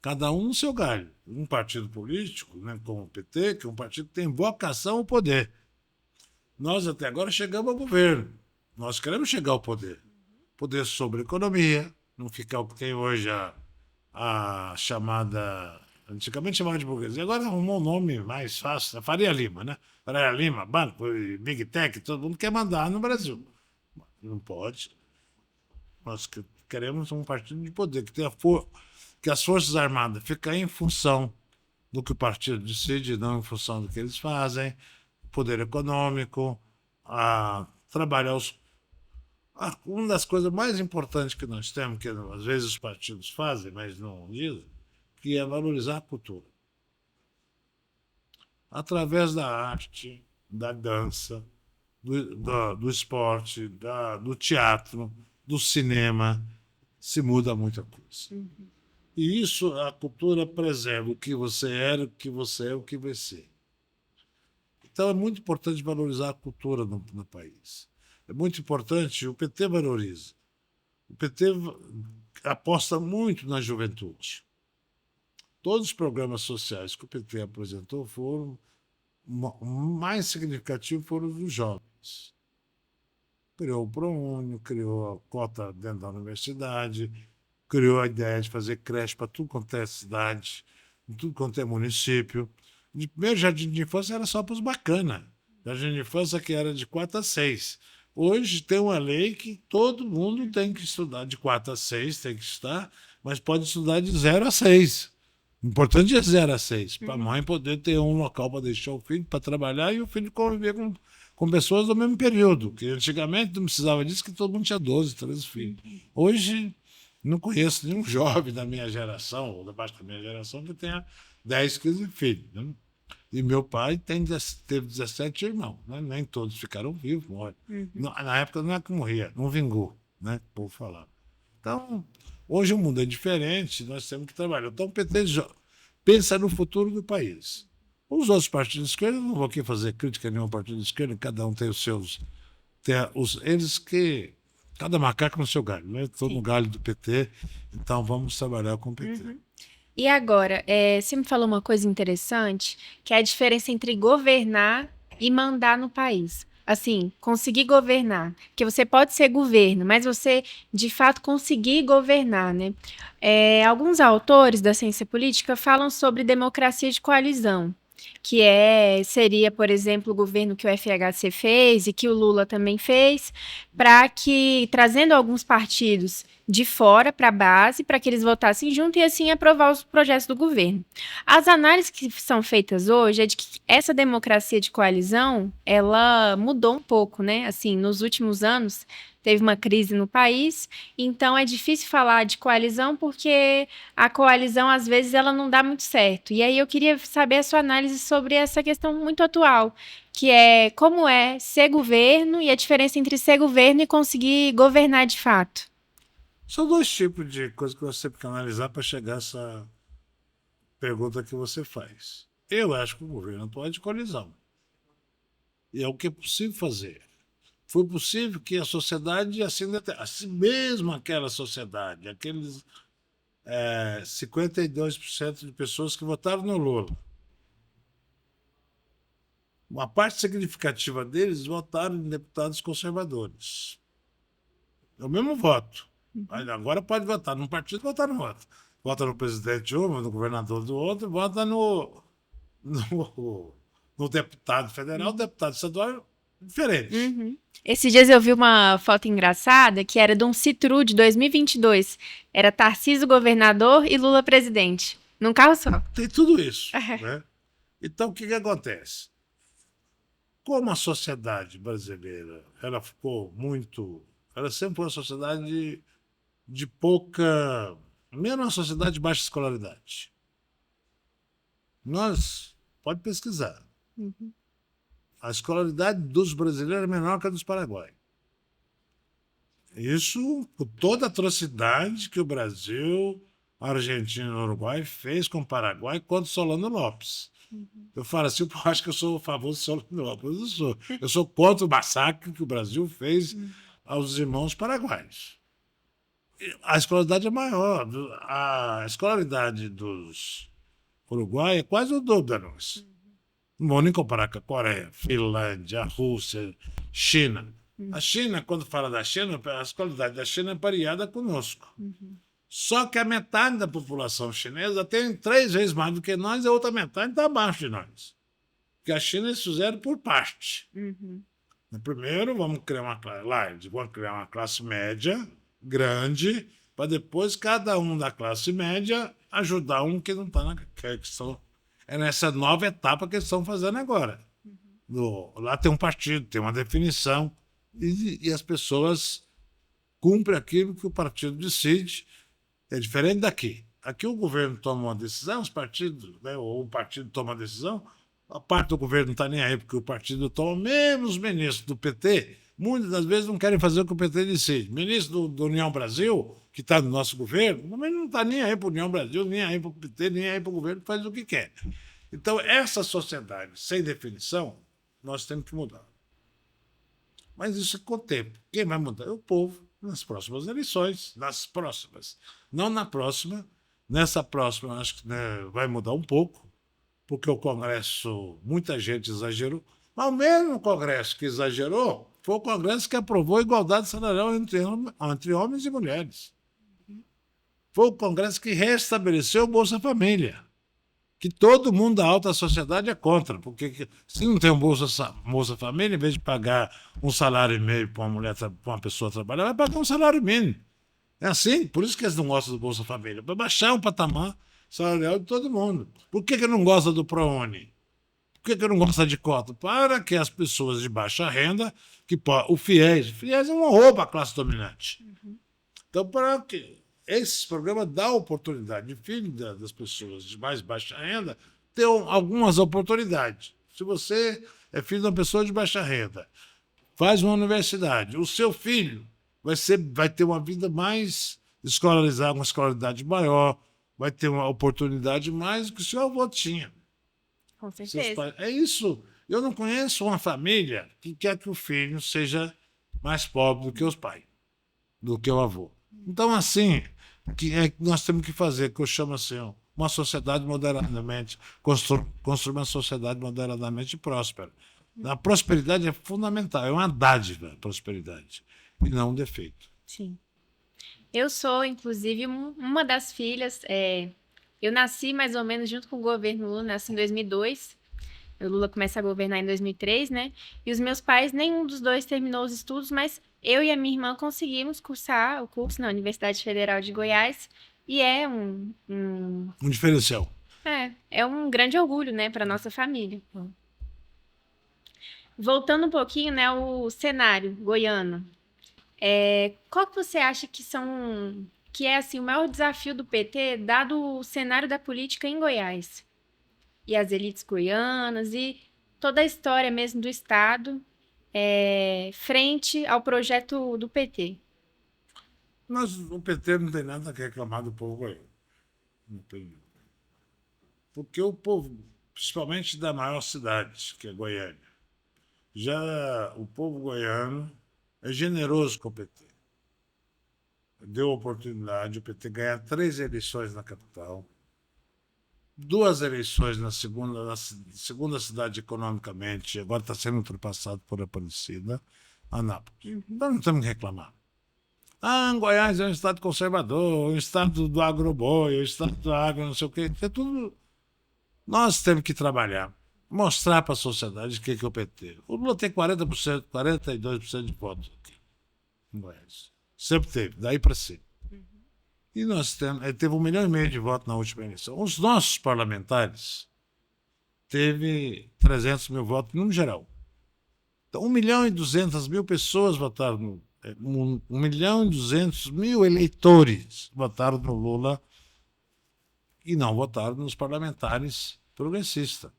Speaker 2: Cada um no seu galho. Um partido político, né, como o PT, que é um partido que tem vocação ao poder. Nós até agora chegamos ao governo. Nós queremos chegar ao poder. Poder sobre a economia, não ficar o que tem hoje a chamada. Antigamente chamava de burguesia, agora arrumou um nome mais fácil, né? Faria Lima, né? Faria Lima, banco, Big Tech, todo mundo quer mandar no Brasil. Não pode. Nós queremos um partido de poder, que tenha que as Forças Armadas fiquem em função do que o partido decide, não em função do que eles fazem, poder econômico, trabalhar uma das coisas mais importantes que nós temos, que às vezes os partidos fazem, mas não dizem, que é valorizar a cultura. Através da arte, da dança, do esporte, do teatro, do cinema, se muda muita coisa. E isso, a cultura preserva o que você era, o que você é, o que vai ser. Então é muito importante valorizar a cultura no país. É muito importante, o PT valoriza. O PT aposta muito na juventude. Todos os programas sociais que o PT apresentou mais significativos foram os dos jovens. Criou o ProUni, criou a cota dentro da universidade, criou a ideia de fazer creche para tudo quanto é cidade, tudo quanto é município. O primeiro jardim de infância era só para os bacanas. Jardim de infância que era de 4 a 6. Hoje tem uma lei que todo mundo tem que estudar de 4 a 6, tem que estudar, mas pode estudar de 0 a 6. O importante é 0 a 6, para a mãe poder ter um local para deixar o filho, para trabalhar, e o filho conviver com pessoas do mesmo período. Que antigamente não precisava disso, que todo mundo tinha 12, 13 filhos. Hoje, não conheço nenhum jovem da minha geração, ou da parte da minha geração, que tenha 10, 15 filhos. Né? E meu pai teve 17 irmãos. Né? Nem todos ficaram vivos, morreram. Na época não é que morria, não vingou, né? O povo falava. Então, hoje o mundo é diferente, nós temos que trabalhar. Então, o PT pensa no futuro do país. Os outros partidos de esquerda, não vou aqui fazer crítica a nenhum partido de esquerda, cada um tem os seus. Cada macaco no seu galho, né? Estou no galho do PT, então vamos trabalhar com o PT.
Speaker 1: E agora, você me falou uma coisa interessante, que é a diferença entre governar e mandar no país. Assim, conseguir governar. Porque você pode ser governo, mas você, de fato, conseguir governar, né? Alguns autores da ciência política falam sobre democracia de coalizão, que seria, por exemplo, o governo que o FHC fez e que o Lula também fez, trazendo alguns partidos de fora para a base, para que eles votassem junto e assim aprovar os projetos do governo. As análises que são feitas hoje é de que essa democracia de coalizão, ela mudou um pouco, né? Assim, nos últimos anos, teve uma crise no país, então é difícil falar de coalizão porque a coalizão, às vezes, ela não dá muito certo. E aí eu queria saber a sua análise sobre essa questão muito atual, que é como é ser governo e a diferença entre ser governo e conseguir governar de fato.
Speaker 2: São dois tipos de coisas que você tem que analisar para chegar a essa pergunta que você faz. Eu acho que o governo atual é de coalizão. E é o que é possível fazer. foi possível que a sociedade, assim mesmo aquela sociedade, aqueles 52% de pessoas que votaram no Lula, uma parte significativa deles votaram em deputados conservadores. É o mesmo voto. Agora pode votar num partido, votar no outro. Vota no presidente de um, no governador do outro, vota no deputado federal, deputado estadual, diferente.
Speaker 1: Uhum. Esses dias eu vi uma foto engraçada que era de um Citroën de 2022. Era Tarcísio governador e Lula presidente. Num carro só.
Speaker 2: Tem tudo isso. Né? Então, o que acontece? Como a sociedade brasileira ela ficou muito. Ela sempre foi uma sociedade de pouca. Mesmo uma sociedade de baixa escolaridade. Nós, pode pesquisar, a escolaridade dos brasileiros é menor que a dos paraguaios. Isso por toda a atrocidade que o Brasil, a Argentina e o Uruguai fez com o Paraguai contra o Solano Lopes. Eu falo assim, eu acho que eu sou a favor do Solano Lopes. Eu não sou. Eu sou contra o massacre que o Brasil fez aos irmãos paraguaios. A escolaridade é maior. A escolaridade dos uruguaios é quase o dobro da nossa. Não vou nem comparar com a Coreia, Finlândia, a Rússia, China. A China, quando fala da China, a escolaridade da China é pareada conosco. Só que a metade da população chinesa tem 3 vezes mais do que nós e a outra metade está abaixo de nós. Porque a China eles fizeram por parte. Primeiro, vamos criar uma classe média grande, para depois cada um da classe média ajudar um que não está na questão. É nessa nova etapa que eles estão fazendo agora. Lá tem um partido, tem uma definição, e as pessoas cumprem aquilo que o partido decide. É diferente daqui. Aqui o governo toma uma decisão, os partidos, né, ou o partido toma uma decisão, a parte do governo não está nem aí, porque o partido toma, mesmo os ministros do PT, muitas das vezes não querem fazer o que o PT decide. O ministro do União Brasil, que está no nosso governo, também não está nem aí para o União Brasil, nem aí para o PT, nem aí para o governo, faz o que quer. Então, essa sociedade sem definição, nós temos que mudar. Mas isso é com o tempo. Quem vai mudar é o povo nas próximas eleições, nas próximas. Não na próxima. Nessa próxima, acho que vai mudar um pouco, porque o Congresso, muita gente exagerou. Mas o mesmo Congresso que exagerou foi o Congresso que aprovou a igualdade salarial entre homens e mulheres. Foi o Congresso que restabeleceu o Bolsa Família, que todo mundo da alta sociedade é contra, porque se não tem um Bolsa Família, em vez de pagar 1,5 salário para uma pessoa trabalhar, vai pagar 1,5 salário. É assim, por isso que eles não gostam do Bolsa Família, para baixar o patamar salarial de todo mundo. Por que não gosta do ProUni? Por que não gosta de cota? Para que as pessoas de baixa renda, o FIES é um horror para a classe dominante. Então, para que esses programas dão oportunidade de filho das pessoas de mais baixa renda ter algumas oportunidades. Se você é filho de uma pessoa de baixa renda, faz uma universidade, o seu filho vai ter uma vida mais escolarizada, uma escolaridade maior, vai ter uma oportunidade mais do que o seu avô tinha.
Speaker 1: Com certeza.
Speaker 2: É isso. Eu não conheço uma família que quer que o filho seja mais pobre do que os pais, do que o avô. Então, assim, que nós temos que fazer, que eu chamo assim, uma sociedade moderadamente, construir uma sociedade moderadamente próspera. A prosperidade é fundamental, é uma dádiva a prosperidade, e não um defeito.
Speaker 1: Sim. Eu sou, inclusive, uma das filhas. Eu nasci mais ou menos junto com o governo Lula, nasci em 2002. O Lula começa a governar em 2003, né? E os meus pais, nenhum dos dois terminou os estudos, mas eu e a minha irmã conseguimos cursar o curso na Universidade Federal de Goiás. E é
Speaker 2: Um diferencial.
Speaker 1: é um grande orgulho, né, para nossa família. Voltando um pouquinho, né, o cenário goiano. Qual que você acha que é assim o maior desafio do PT, dado o cenário da política em Goiás? E as elites goianas e toda a história mesmo do Estado frente ao projeto do PT.
Speaker 2: O PT não tem nada a reclamar do povo goiano. Não tem. Porque o povo, principalmente da maior cidade, que é Goiânia, já o povo goiano é generoso com o PT. Deu a oportunidade o PT ganhar 3 eleições na capital, 2 eleições na segunda cidade economicamente, agora está sendo ultrapassado por Aparecida, Anápolis. Então não temos que reclamar. Goiás é um estado conservador, um estado do agroboi, um estado do agro, não sei o quê. É tudo. Nós temos que trabalhar, mostrar para a sociedade o que é o PT. O Lula tem 40%, 42% de votos aqui em Goiás. Sempre teve, daí para cima. E nós temos, ele teve 1,5 milhão de votos na última eleição. Os nossos parlamentares teve 300 mil votos no geral. Então, 1,2 milhão pessoas votaram no. 1,2 milhão eleitores votaram no Lula e não votaram nos parlamentares progressistas.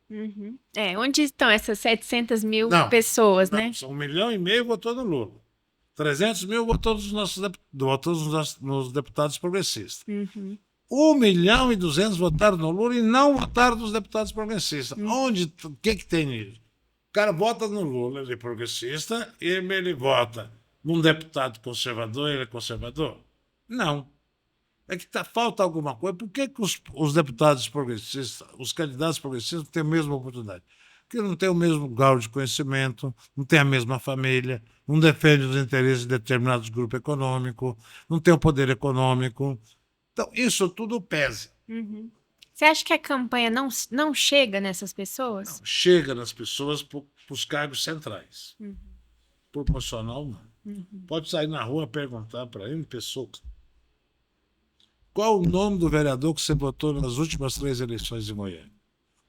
Speaker 1: Onde estão essas 700 mil
Speaker 2: Não,
Speaker 1: pessoas, né?
Speaker 2: são 1,5 milhão votou no Lula. 300 mil votou nos deputados progressistas. 1,2 milhão votaram no Lula e não votaram nos deputados progressistas. O que tem nisso? O cara vota no Lula, ele é progressista, e ele vota num deputado conservador, ele é conservador? Não. É que falta alguma coisa. Por que os deputados progressistas, os candidatos progressistas, não têm a mesma oportunidade? Porque não têm o mesmo grau de conhecimento, não têm a mesma família, não defendem os interesses de determinados grupos econômicos, não têm o poder econômico. Então, isso tudo pesa.
Speaker 1: Você acha que a campanha não chega nessas pessoas?
Speaker 2: Não, chega nas pessoas para os cargos centrais. Proporcional, não. Pode sair na rua e perguntar para ele, pessoa, qual o nome do vereador que você votou nas últimas 3 eleições em Goiânia?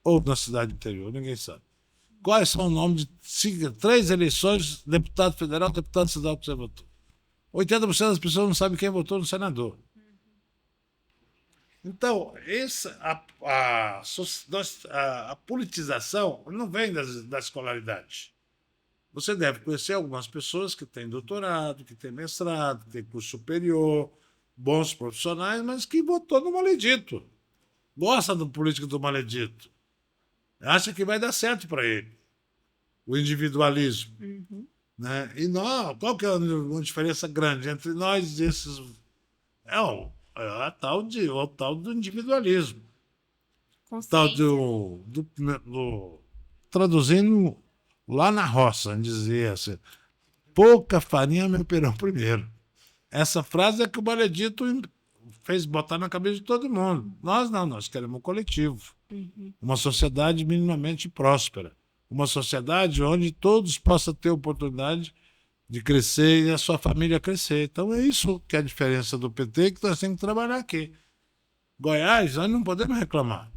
Speaker 2: Ou na cidade interior, ninguém sabe. Quais são os nomes de 3 eleições, deputado federal, deputado estadual que você votou? 80% das pessoas não sabem quem votou no senador. Então, a politização não vem da escolaridade. Você deve conhecer algumas pessoas que têm doutorado, que têm mestrado, que têm curso superior, bons profissionais, mas que votou no maledito. Gosta do político do maledito. Acha que vai dar certo para ele. O individualismo. Né? E qual que é uma diferença grande entre nós e esses? O tal do individualismo. O tal traduzindo lá na roça, dizia assim, pouca farinha, meu perão primeiro. Essa frase é que o maledito fez botar na cabeça de todo mundo. Nós não, nós queremos um coletivo. Uma sociedade minimamente próspera. Uma sociedade onde todos possam ter oportunidade de crescer e a sua família crescer. Então é isso que é a diferença do PT, que nós temos que trabalhar aqui. Goiás, nós não podemos reclamar.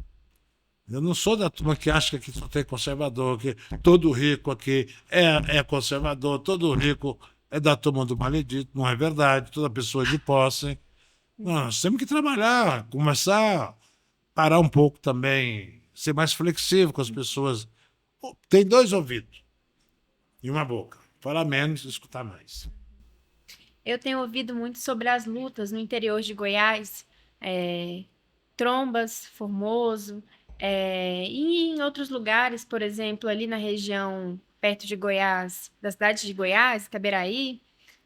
Speaker 2: Eu não sou da turma que acha que só tem conservador, que todo rico aqui é conservador, todo rico é da turma do maledito. Não é verdade, toda pessoa de posse. Nós temos que trabalhar, começar a parar um pouco também, ser mais flexível com as pessoas. Tem 2 ouvidos e uma boca. Falar menos, escutar mais.
Speaker 1: Eu tenho ouvido muito sobre as lutas no interior de Goiás, Trombas, Formoso, e em outros lugares, por exemplo, ali na região perto de Goiás, da cidade de Goiás, Itaberaí,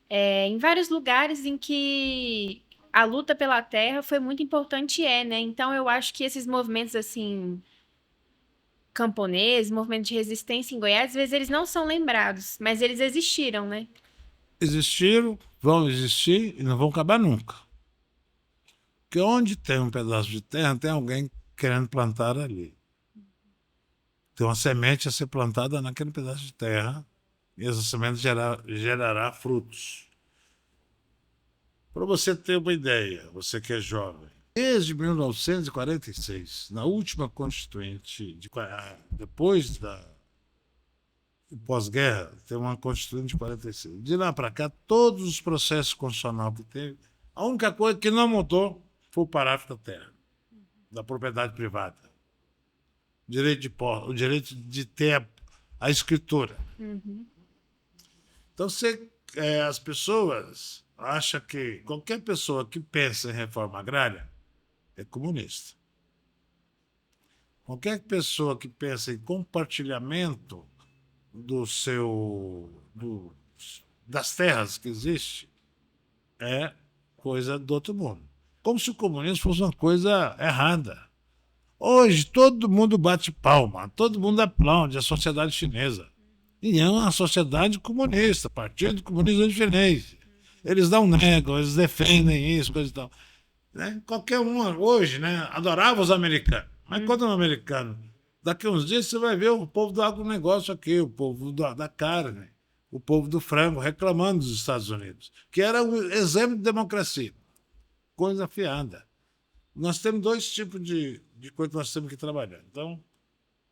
Speaker 1: em vários lugares em que a luta pela terra foi muito importante, né? Então eu acho que esses movimentos assim camponeses, movimentos de resistência em Goiás, às vezes eles não são lembrados, mas eles existiram, né?
Speaker 2: Existiram, vão existir e não vão acabar nunca. Porque onde tem um pedaço de terra, tem alguém querendo plantar ali. Tem uma semente a ser plantada naquele pedaço de terra e essa semente gerará frutos. Para você ter uma ideia, você que é jovem, desde 1946, na última Constituinte, depois da pós-guerra, tem uma Constituinte de 46. De lá para cá, todos os processos constitucionais que teve, a única coisa que não mudou foi o parágrafo da terra, da propriedade privada. O direito de ter a escritura. Então, as pessoas acham que qualquer pessoa que pensa em reforma agrária é comunista. Qualquer pessoa que pensa em compartilhamento das terras que existe é coisa do outro mundo. Como se o comunismo fosse uma coisa errada. Hoje todo mundo bate palma, todo mundo aplaude a sociedade chinesa. E é uma sociedade comunista, Partido Comunista Chinês. Eles não negam, eles defendem isso, coisa e tal. Né? Qualquer um hoje, né, adorava os americanos. Mas quando é um americano, daqui a uns dias você vai ver o povo do agronegócio aqui, o povo da carne, o povo do frango reclamando dos Estados Unidos, que era um exemplo de democracia. Coisa fiada. Nós temos dois tipos de coisa que nós temos que trabalhar. Então,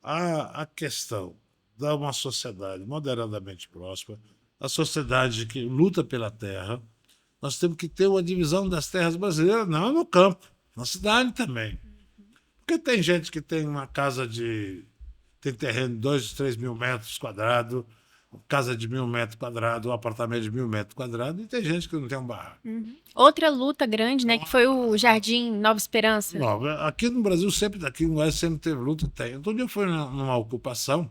Speaker 2: a questão de uma sociedade moderadamente próspera, a sociedade que luta pela terra, nós temos que ter uma divisão das terras brasileiras, não no campo, na cidade também. Porque tem gente que tem uma casa tem terreno de 2, 3 mil metros quadrados, casa de 1.000 metros quadrados, um apartamento de 1.000 metros quadrados, e tem gente que não tem um barraco.
Speaker 1: Outra luta grande, né, que foi o Jardim Nova Esperança.
Speaker 2: Não, aqui no Brasil, aqui no Oeste sempre teve luta, tem. Outro dia eu fui numa ocupação,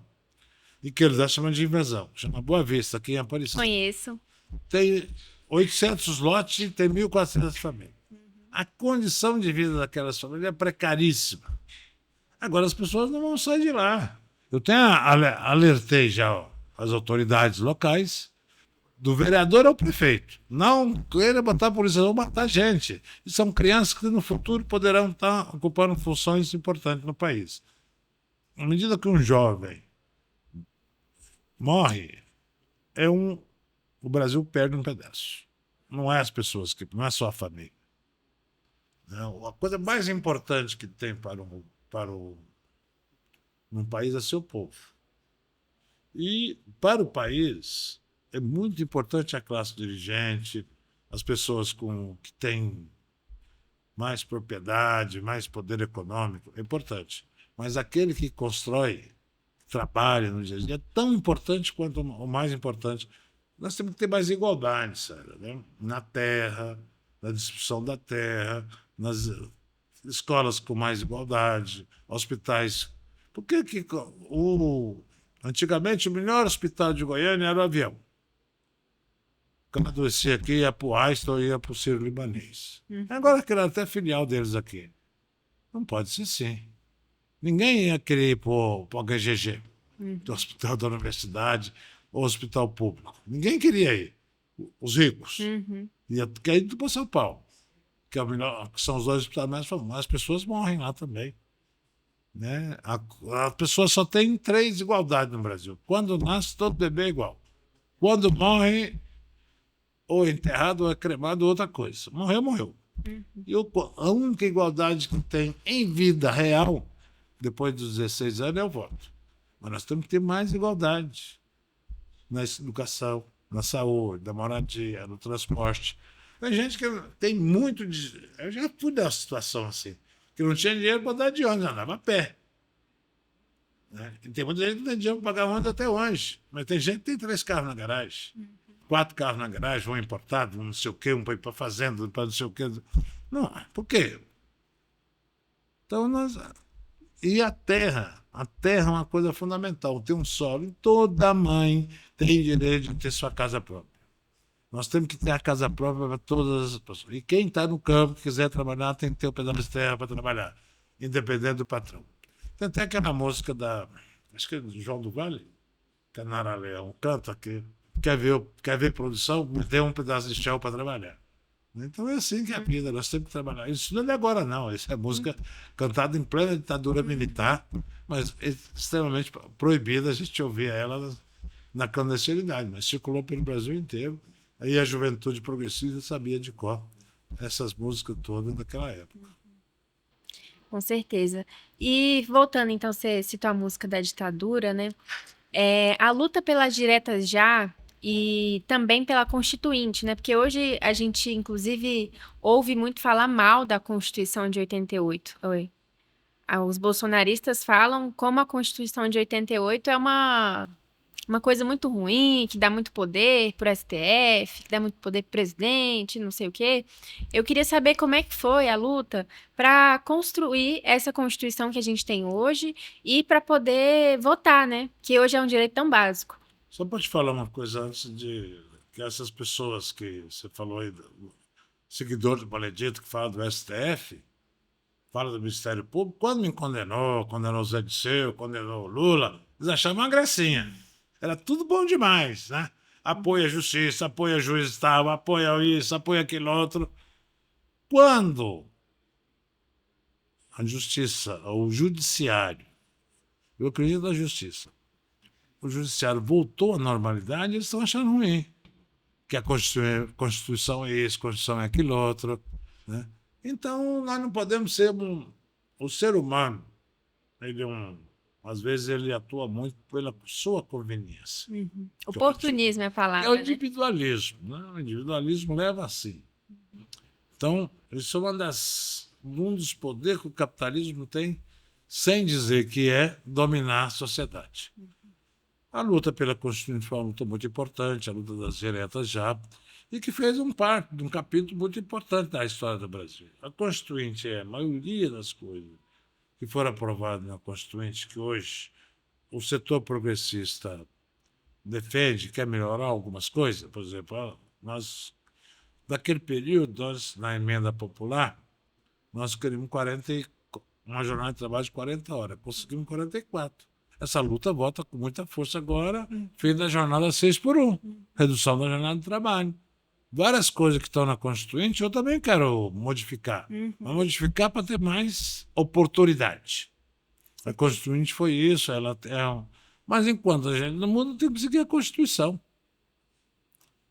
Speaker 2: e que eles chamam de invasão, chama Boa Vista, aqui em Aparecida.
Speaker 1: Conheço.
Speaker 2: Tem 800 lotes e tem 1.400 famílias. A condição de vida daquelas famílias é precaríssima. Agora as pessoas não vão sair de lá. Eu alertei já as autoridades locais, do vereador ao prefeito. Não queira botar a polícia, vão matar gente. E são crianças que no futuro poderão estar ocupando funções importantes no país. À medida que um jovem morre, o Brasil perde um pedaço. Não é as pessoas, não é só a família. Não, a coisa mais importante que tem um país é seu povo. E para o país é muito importante a classe dirigente, as pessoas que têm mais propriedade, mais poder econômico, é importante. Mas aquele que constrói, trabalha no dia a dia, é tão importante quanto o mais importante. Nós temos que ter mais igualdade, sabe, né? Na terra, na distribuição da terra, nas escolas com mais igualdade, hospitais. Por que antigamente o melhor hospital de Goiânia era o avião? O cara adoecia aqui, ia para o Einstein ou ia para o Sírio-Libanês. Agora criaram até filial deles aqui. Não pode ser assim. Ninguém ia querer ir para o HGG, do Hospital da Universidade ou Hospital Público. Ninguém queria ir. Os ricos. Ia querer ir para São Paulo, que são os dois hospitais mais famosos. As pessoas morrem lá também. Né? A pessoa só tem 3 igualdades no Brasil. Quando nasce, todo bebê é igual. Quando morre, ou é enterrado, ou é cremado, outra coisa. Morreu, morreu. E a única igualdade que tem em vida real, depois dos 16 anos, é o voto. Mas nós temos que ter mais igualdade na educação, na saúde, na moradia, no transporte. Tem gente que tem muito... Eu já fui numa situação assim, que não tinha dinheiro para andar de ônibus, andava a pé. Né? E tem muita gente que não tem dinheiro para pagar ônibus até hoje. Mas tem gente que tem 3 carros na garagem, 4 carros na garagem, um importado, um não sei o quê, um para ir para a fazenda, um para não sei o quê. Não, por quê? Então, e a terra? A terra é uma coisa fundamental. Tem um solo. E toda mãe tem direito de ter sua casa própria. Nós temos que ter a casa própria para todas as pessoas. E quem está no campo, quiser trabalhar, tem que ter um pedaço de terra para trabalhar, independente do patrão. Tem até aquela música acho que é do João do Vale, Canara Leão, canta aqui. Quer ver produção? Me dê um pedaço de chão para trabalhar. Então é assim que é a vida, nós temos que trabalhar. Isso não é de agora, não. Isso é música cantada em plena ditadura militar, mas é extremamente proibida a gente ouvir ela na clandestinidade, mas circulou pelo Brasil inteiro. Aí a juventude progressista sabia de cor essas músicas todas daquela época.
Speaker 1: Com certeza. E voltando, então, você citou a música da ditadura, né? A luta pelas diretas já e também pela Constituinte, né? Porque hoje a gente, inclusive, ouve muito falar mal da Constituição de 88. Oi. Os bolsonaristas falam como a Constituição de 88 é uma coisa muito ruim, que dá muito poder pro STF, que dá muito poder pro presidente, não sei o quê. Eu queria saber como é que foi a luta para construir essa Constituição que a gente tem hoje e para poder votar, né? Que hoje é um direito tão básico.
Speaker 2: Só para te falar uma coisa antes que essas pessoas que você falou aí, seguidor do Benedito, que fala do STF, fala do Ministério Público, quando me condenou Zé Disseu, condenou o Lula, eles achavam uma gracinha. Era tudo bom demais, né? Apoia a justiça, apoia juiz tal, apoia isso, apoia aquilo outro. Quando a justiça, o judiciário, eu acredito na justiça, o judiciário voltou à normalidade, eles estão achando ruim. Que a Constituição é isso, a Constituição é aquilo outro. Né? Então, nós não podemos ser o ser humano. Às vezes ele atua muito pela sua conveniência.
Speaker 1: Oportunismo é a palavra.
Speaker 2: É o
Speaker 1: né?
Speaker 2: individualismo. Né? O individualismo leva assim. Então, isso é um dos poderes que o capitalismo tem, sem dizer que é dominar a sociedade. A luta pela Constituinte foi uma luta muito importante, a luta das diretas já, e que fez parte de um capítulo muito importante da história do Brasil. A Constituinte é a maioria das coisas que foram aprovadas na Constituinte, que hoje o setor progressista defende, quer melhorar algumas coisas. Por exemplo, daquele período, na emenda popular, nós queríamos uma jornada de trabalho de 40 horas, conseguimos 44. Essa luta volta com muita força agora, fim da jornada 6x1, redução da jornada de trabalho. Várias coisas que estão na Constituinte eu também quero modificar. Mas modificar para ter mais oportunidade. A Constituinte foi isso, mas enquanto a gente não muda, tem que seguir a Constituição.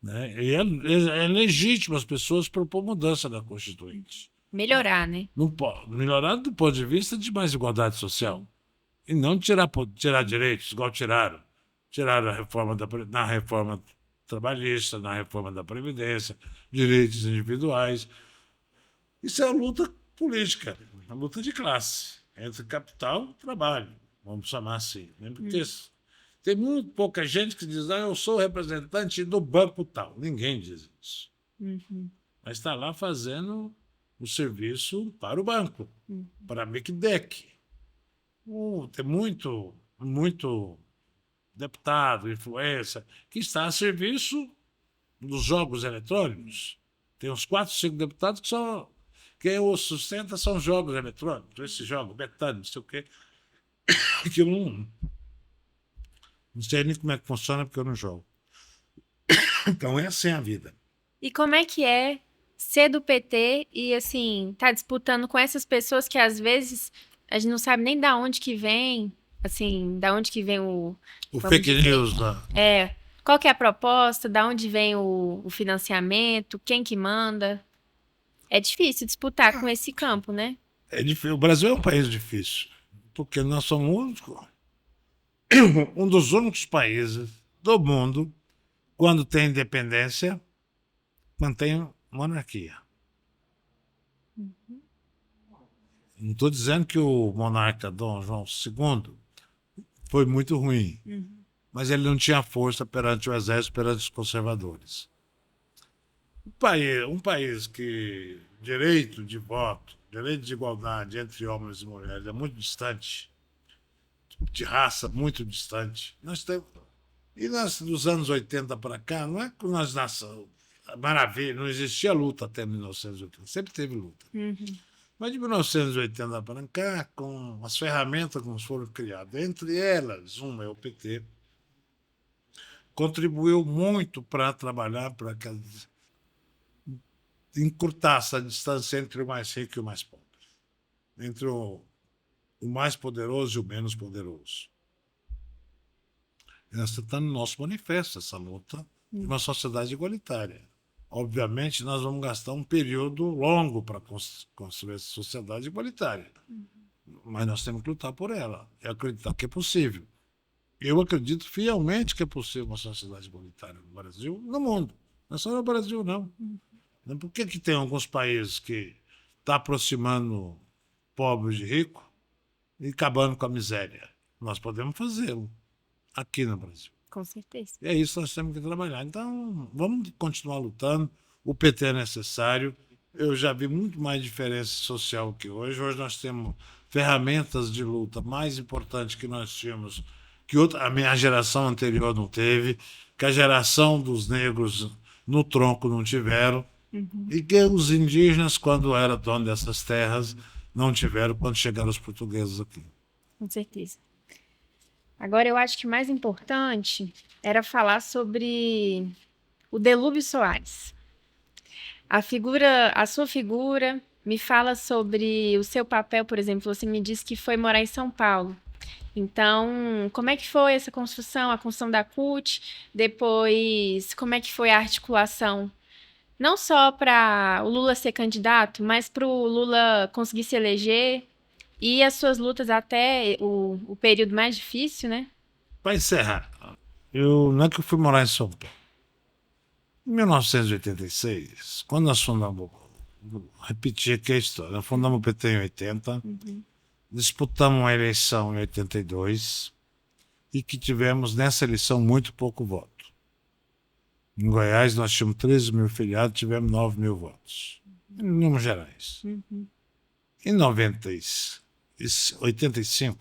Speaker 2: Né? E é legítimo as pessoas propor mudança da Constituinte.
Speaker 1: Melhorar, né?
Speaker 2: Não pode, melhorar do ponto de vista de mais igualdade social. E não tirar direitos, igual tiraram. Tiraram na reforma trabalhista, na reforma da Previdência, direitos individuais. Isso é uma luta política, uma luta de classe, entre capital e trabalho, vamos chamar assim. Né? Porque tem muito pouca gente que diz, eu sou representante do banco tal. Ninguém diz isso. Mas está lá fazendo o serviço para o banco, para a MICDEC. Tem muito deputado, influência, que está a serviço dos jogos eletrônicos. Tem uns 4, 5 deputados que quem o sustenta são jogos eletrônicos. Esse jogo, betano, não sei o quê. Que eu não sei nem como é que funciona, porque eu não jogo. Então é assim a vida.
Speaker 1: E como é que é ser do PT e, assim, tá disputando com essas pessoas que, às vezes, a gente não sabe nem da onde que vem, assim, da onde que vem
Speaker 2: o fake news, né?
Speaker 1: Qual que é a proposta, da onde vem o financiamento, quem que manda. É difícil disputar com esse campo, né?
Speaker 2: É difícil. O Brasil é um país difícil, porque nós somos um dos únicos países do mundo, quando tem independência, mantém monarquia. Não estou dizendo que o monarca Dom João II foi muito ruim, mas ele não tinha força perante o exército, perante os conservadores. Um país que direito de voto, direito de igualdade entre homens e mulheres é muito distante, de raça muito distante. Dos anos 80 para cá, não é que nós nascemos maravilha, não existia luta até 1980, sempre teve luta. Mas de 1980 para cá, com as ferramentas que nos foram criadas, entre elas, uma é o PT, contribuiu muito para trabalhar para encurtar essa distância entre o mais rico e o mais pobre, entre o mais poderoso e o menos poderoso. Essa está no nosso manifesto, essa luta de uma sociedade igualitária. Obviamente, nós vamos gastar um período longo para construir essa sociedade igualitária. Mas nós temos que lutar por ela e acreditar que é possível. Eu acredito fielmente que é possível uma sociedade igualitária no Brasil, no mundo. Não é só no Brasil, não. Por que tem alguns países que estão aproximando pobres de ricos e acabando com a miséria? Nós podemos fazê-lo aqui no Brasil.
Speaker 1: Com certeza.
Speaker 2: E é isso que nós temos que trabalhar. Então, vamos continuar lutando. O PT é necessário. Eu já vi muito mais diferença social que hoje. Hoje nós temos ferramentas de luta mais importantes que nós tínhamos que a minha geração anterior não teve, que a geração dos negros no tronco não tiveram, e que os indígenas, quando eram donos dessas terras, não tiveram quando chegaram os portugueses aqui.
Speaker 1: Com certeza. Agora, eu acho que o mais importante era falar sobre o Delúbio Soares. A sua figura, me fala sobre o seu papel, por exemplo, você me disse que foi morar em São Paulo. Então, como é que foi essa construção, a construção da CUT? Depois, como é que foi a articulação? Não só para o Lula ser candidato, mas para o Lula conseguir se eleger e as suas lutas até o período mais difícil, né?
Speaker 2: Para encerrar, não é que eu fui morar em São Paulo. Em 1986, quando nós fundamos, vou repetir aqui a história, nós fundamos o PT em 80, disputamos uma eleição em 82 e que tivemos nessa eleição muito pouco voto. Em Goiás nós tínhamos 13 mil filiados, tivemos 9 mil votos, em números gerais. Em 85,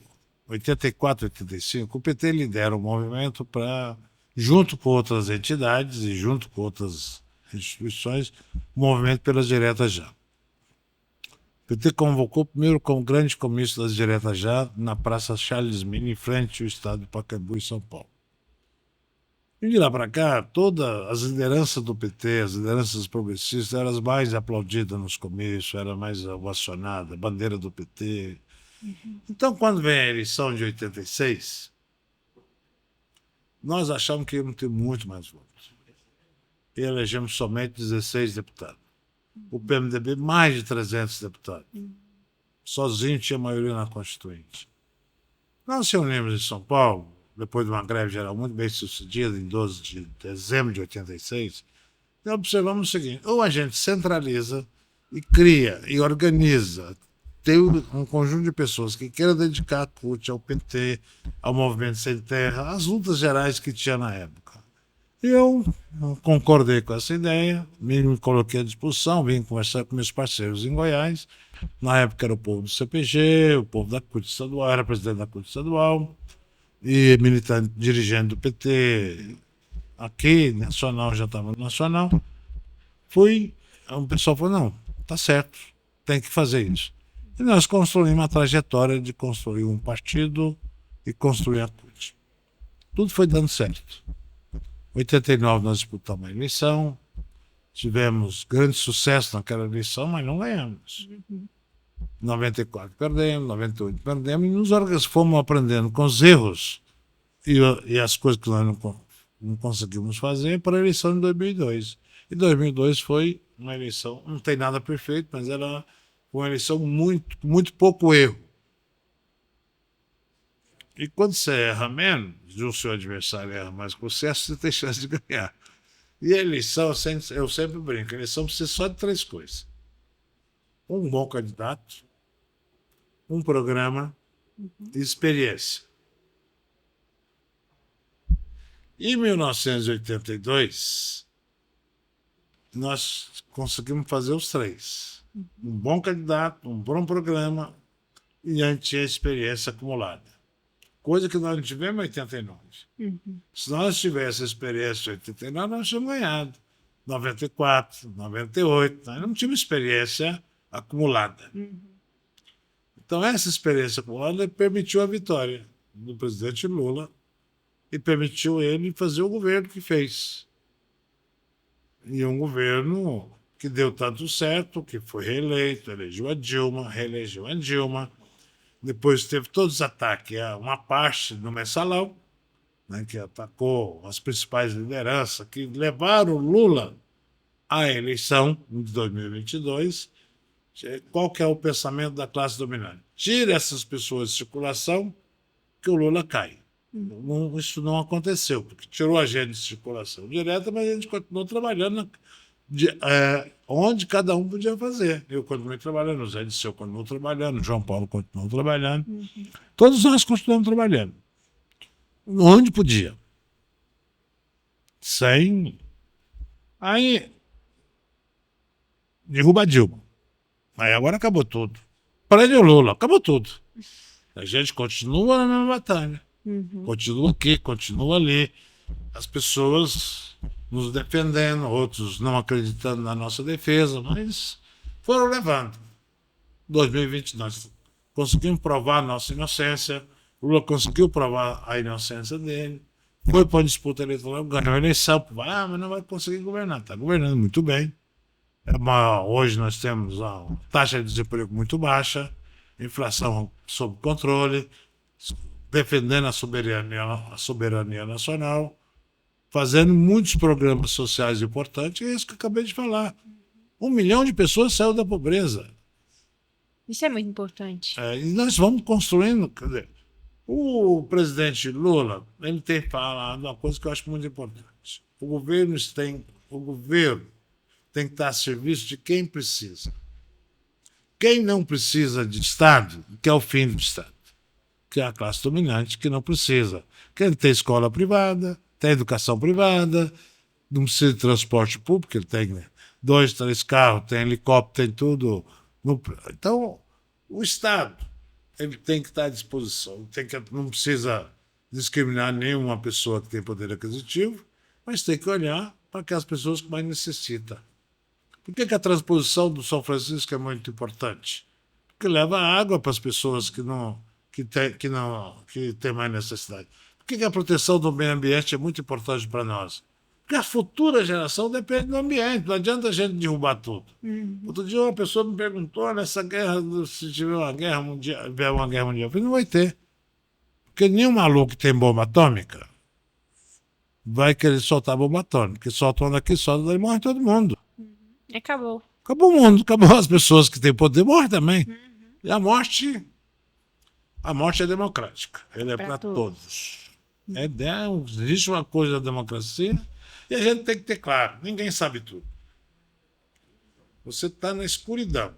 Speaker 2: 84, 85, o PT lidera o movimento para, junto com outras entidades e junto com outras instituições, o movimento pelas diretas já. O PT convocou primeiro como grande comício das diretas já na Praça Charles Mini, em frente ao estado de Pacaembu, em São Paulo. E de lá para cá, todas as lideranças do PT, as lideranças progressistas, eram as mais aplaudidas nos comícios, eram mais ovacionadas, a bandeira do PT. Então, quando vem a eleição de 86, nós achamos que íamos ter muito mais votos. E elegemos somente 16 deputados. O PMDB, mais de 300 deputados. Sozinho tinha maioria na Constituinte. Nós nos reunimos em São Paulo, depois de uma greve geral muito bem sucedida, em 12 de dezembro de 86, e observamos o seguinte: ou a gente centraliza e cria e organiza, tem um conjunto de pessoas que queiram dedicar a CUT, ao PT, ao Movimento Sem Terra, às lutas gerais que tinha na época. E eu concordei com essa ideia, me coloquei à disposição, vim conversar com meus parceiros em Goiás. Na época era o povo do CPG, o povo da CUT estadual, era presidente da CUT estadual, e militante, dirigente do PT aqui, nacional, já estava no nacional. O pessoal falou: não, tá certo, tem que fazer isso. E nós construímos uma trajetória de construir um partido e construir a CUT. Tudo foi dando certo. Em 89 nós disputamos a eleição, tivemos grande sucesso naquela eleição, mas não ganhamos. Em 94 perdemos, 98 perdemos, e nos fomos aprendendo com os erros e as coisas que nós não conseguimos fazer para a eleição de 2002. E 2002 foi uma eleição, não tem nada perfeito, mas era uma eleição muito pouco erro. E quando você erra menos, e o seu adversário erra mais que você tem chance de ganhar. E a eleição, eu sempre brinco, a eleição precisa só de 3 coisas: um bom candidato, um programa e experiência. Em 1982, nós conseguimos fazer os 3. Um bom candidato, um bom programa e a gente tinha experiência acumulada. Coisa que nós não tivemos em 89. Se nós tivéssemos experiência em 89, nós tínhamos ganhado. 94, 98, nós não tínhamos experiência acumulada. Então, essa experiência acumulada permitiu a vitória do presidente Lula e permitiu ele fazer o governo que fez. E um governo que deu tanto certo, que foi reeleito, reelegeu a Dilma. Depois teve todos os ataques a uma parte do Mensalão, né, que atacou as principais lideranças, que levaram Lula à eleição de 2022. Qual que é o pensamento da classe dominante? Tira essas pessoas de circulação que o Lula cai. Isso não aconteceu, porque tirou a gente de circulação direta, mas a gente continuou trabalhando onde cada um podia fazer. Eu continuei trabalhando, o Zé Disseu continuou trabalhando, o João Paulo continuou trabalhando. Todos nós continuamos trabalhando. Onde podia. Sem... Aí, derruba a Dilma. Aí agora acabou tudo. Prende o Lula, acabou tudo. A gente continua na mesma batalha. Continua aqui, continua ali. As pessoas nos defendendo, outros não acreditando na nossa defesa, mas foram levando. 2020 nós conseguimos provar a nossa inocência, Lula conseguiu provar a inocência dele, foi para a disputa eleitoral, ganhou a eleição, mas não vai conseguir governar. Está governando muito bem. Hoje nós temos uma taxa de desemprego muito baixa, inflação sob controle, defendendo a soberania nacional, fazendo muitos programas sociais importantes, é isso que eu acabei de falar. 1 milhão de pessoas saiu da pobreza.
Speaker 1: Isso é muito importante.
Speaker 2: E nós vamos construindo. Quer dizer, o presidente Lula, ele tem falado uma coisa que eu acho muito importante. O governo tem que estar a serviço de quem precisa. Quem não precisa de Estado, que é o fim do Estado, que é a classe dominante, que não precisa. Quem tem escola privada, tem educação privada, não precisa de transporte público, ele tem 2, 3 carros, tem helicóptero, tem tudo. Então, o Estado ele tem que estar à disposição, não precisa discriminar nenhuma pessoa que tem poder aquisitivo, mas tem que olhar para aquelas pessoas que mais necessitam. Por que a transposição do São Francisco é muito importante? Porque leva água para as pessoas que têm mais necessidade. Por que a proteção do meio ambiente é muito importante para nós? Porque a futura geração depende do ambiente, não adianta a gente derrubar tudo. Outro dia uma pessoa me perguntou, nessa guerra, se tiver uma guerra mundial, eu falei, não vai ter. Porque nenhum maluco que tem bomba atômica vai querer soltar bomba atômica. Porque solta uma daqui, solta daí, morre todo mundo.
Speaker 1: Acabou.
Speaker 2: Acabou o mundo, acabou as pessoas que têm poder, morre também. E a morte é democrática, ela é para todos. Existe uma coisa da democracia e a gente tem que ter claro, ninguém sabe tudo. Você está na escuridão.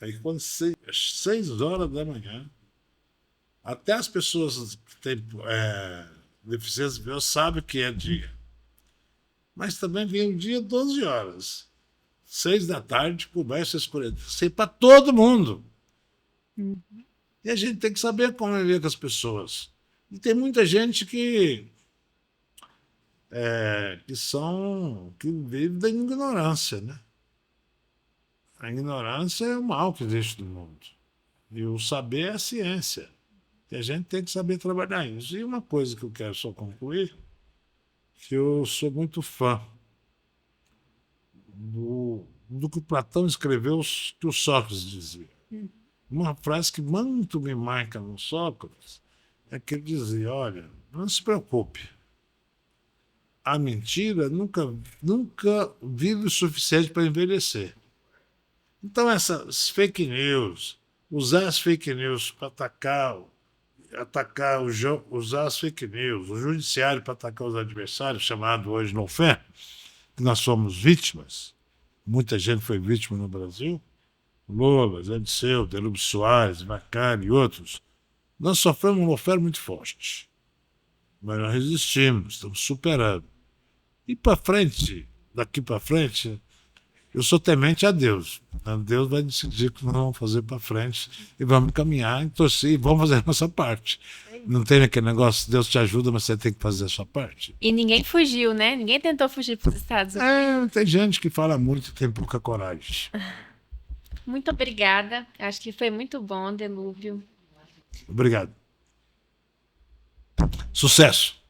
Speaker 2: Aí quando 6 horas da manhã, até as pessoas que têm deficiência visual sabem que é dia. Mas também vem o dia 12 horas. 6 da tarde começa a escurecer para todo mundo. E a gente tem que saber conviver com as pessoas. E tem muita gente que vive da ignorância, né? A ignorância é o mal que existe no mundo. E o saber é a ciência. E a gente tem que saber trabalhar isso. E uma coisa que eu quero só concluir, que eu sou muito fã do que Platão escreveu, que o Sócrates dizia. Uma frase que muito me marca no Sócrates é que ele dizia, olha, não se preocupe, a mentira nunca vive o suficiente para envelhecer. Então essas fake news, usar as fake news para usar as fake news, o judiciário para atacar os adversários, chamado hoje lawfare, que nós somos vítimas, muita gente foi vítima no Brasil, Lula, Zé Disseu, Delúbio Soares, Macari e outros, nós sofremos um lawfare muito forte, mas nós resistimos, estamos superando. E para frente, daqui para frente, eu sou temente a Deus. Deus vai decidir o que nós vamos fazer para frente e vamos caminhar e torcer e vamos fazer a nossa parte. Não tem aquele negócio, Deus te ajuda, mas você tem que fazer a sua parte.
Speaker 1: E ninguém fugiu, né? Ninguém tentou fugir para os Estados Unidos.
Speaker 2: Tem gente que fala muito e tem pouca coragem.
Speaker 1: Muito obrigada. Acho que foi muito bom, Delúbio.
Speaker 2: Obrigado. Sucesso!